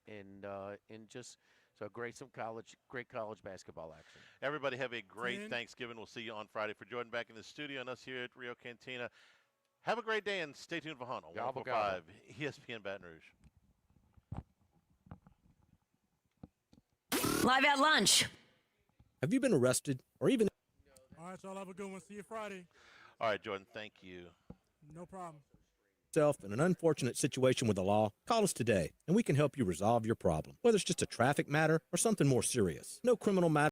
So great college basketball action. Everybody have a great Thanksgiving. We'll see you on Friday. For Jordan back in the studio and us here at Rio Cantina, have a great day and stay tuned for Hunt on 104.5 ESPN Baton Rouge. Live at lunch. Have you been arrested or even... All right, y'all have a good one. See you Friday. All right, Jordan, thank you. No problem. ...in an unfortunate situation with the law, call us today, and we can help you resolve your problem, whether it's just a traffic matter or something more serious. No criminal matter.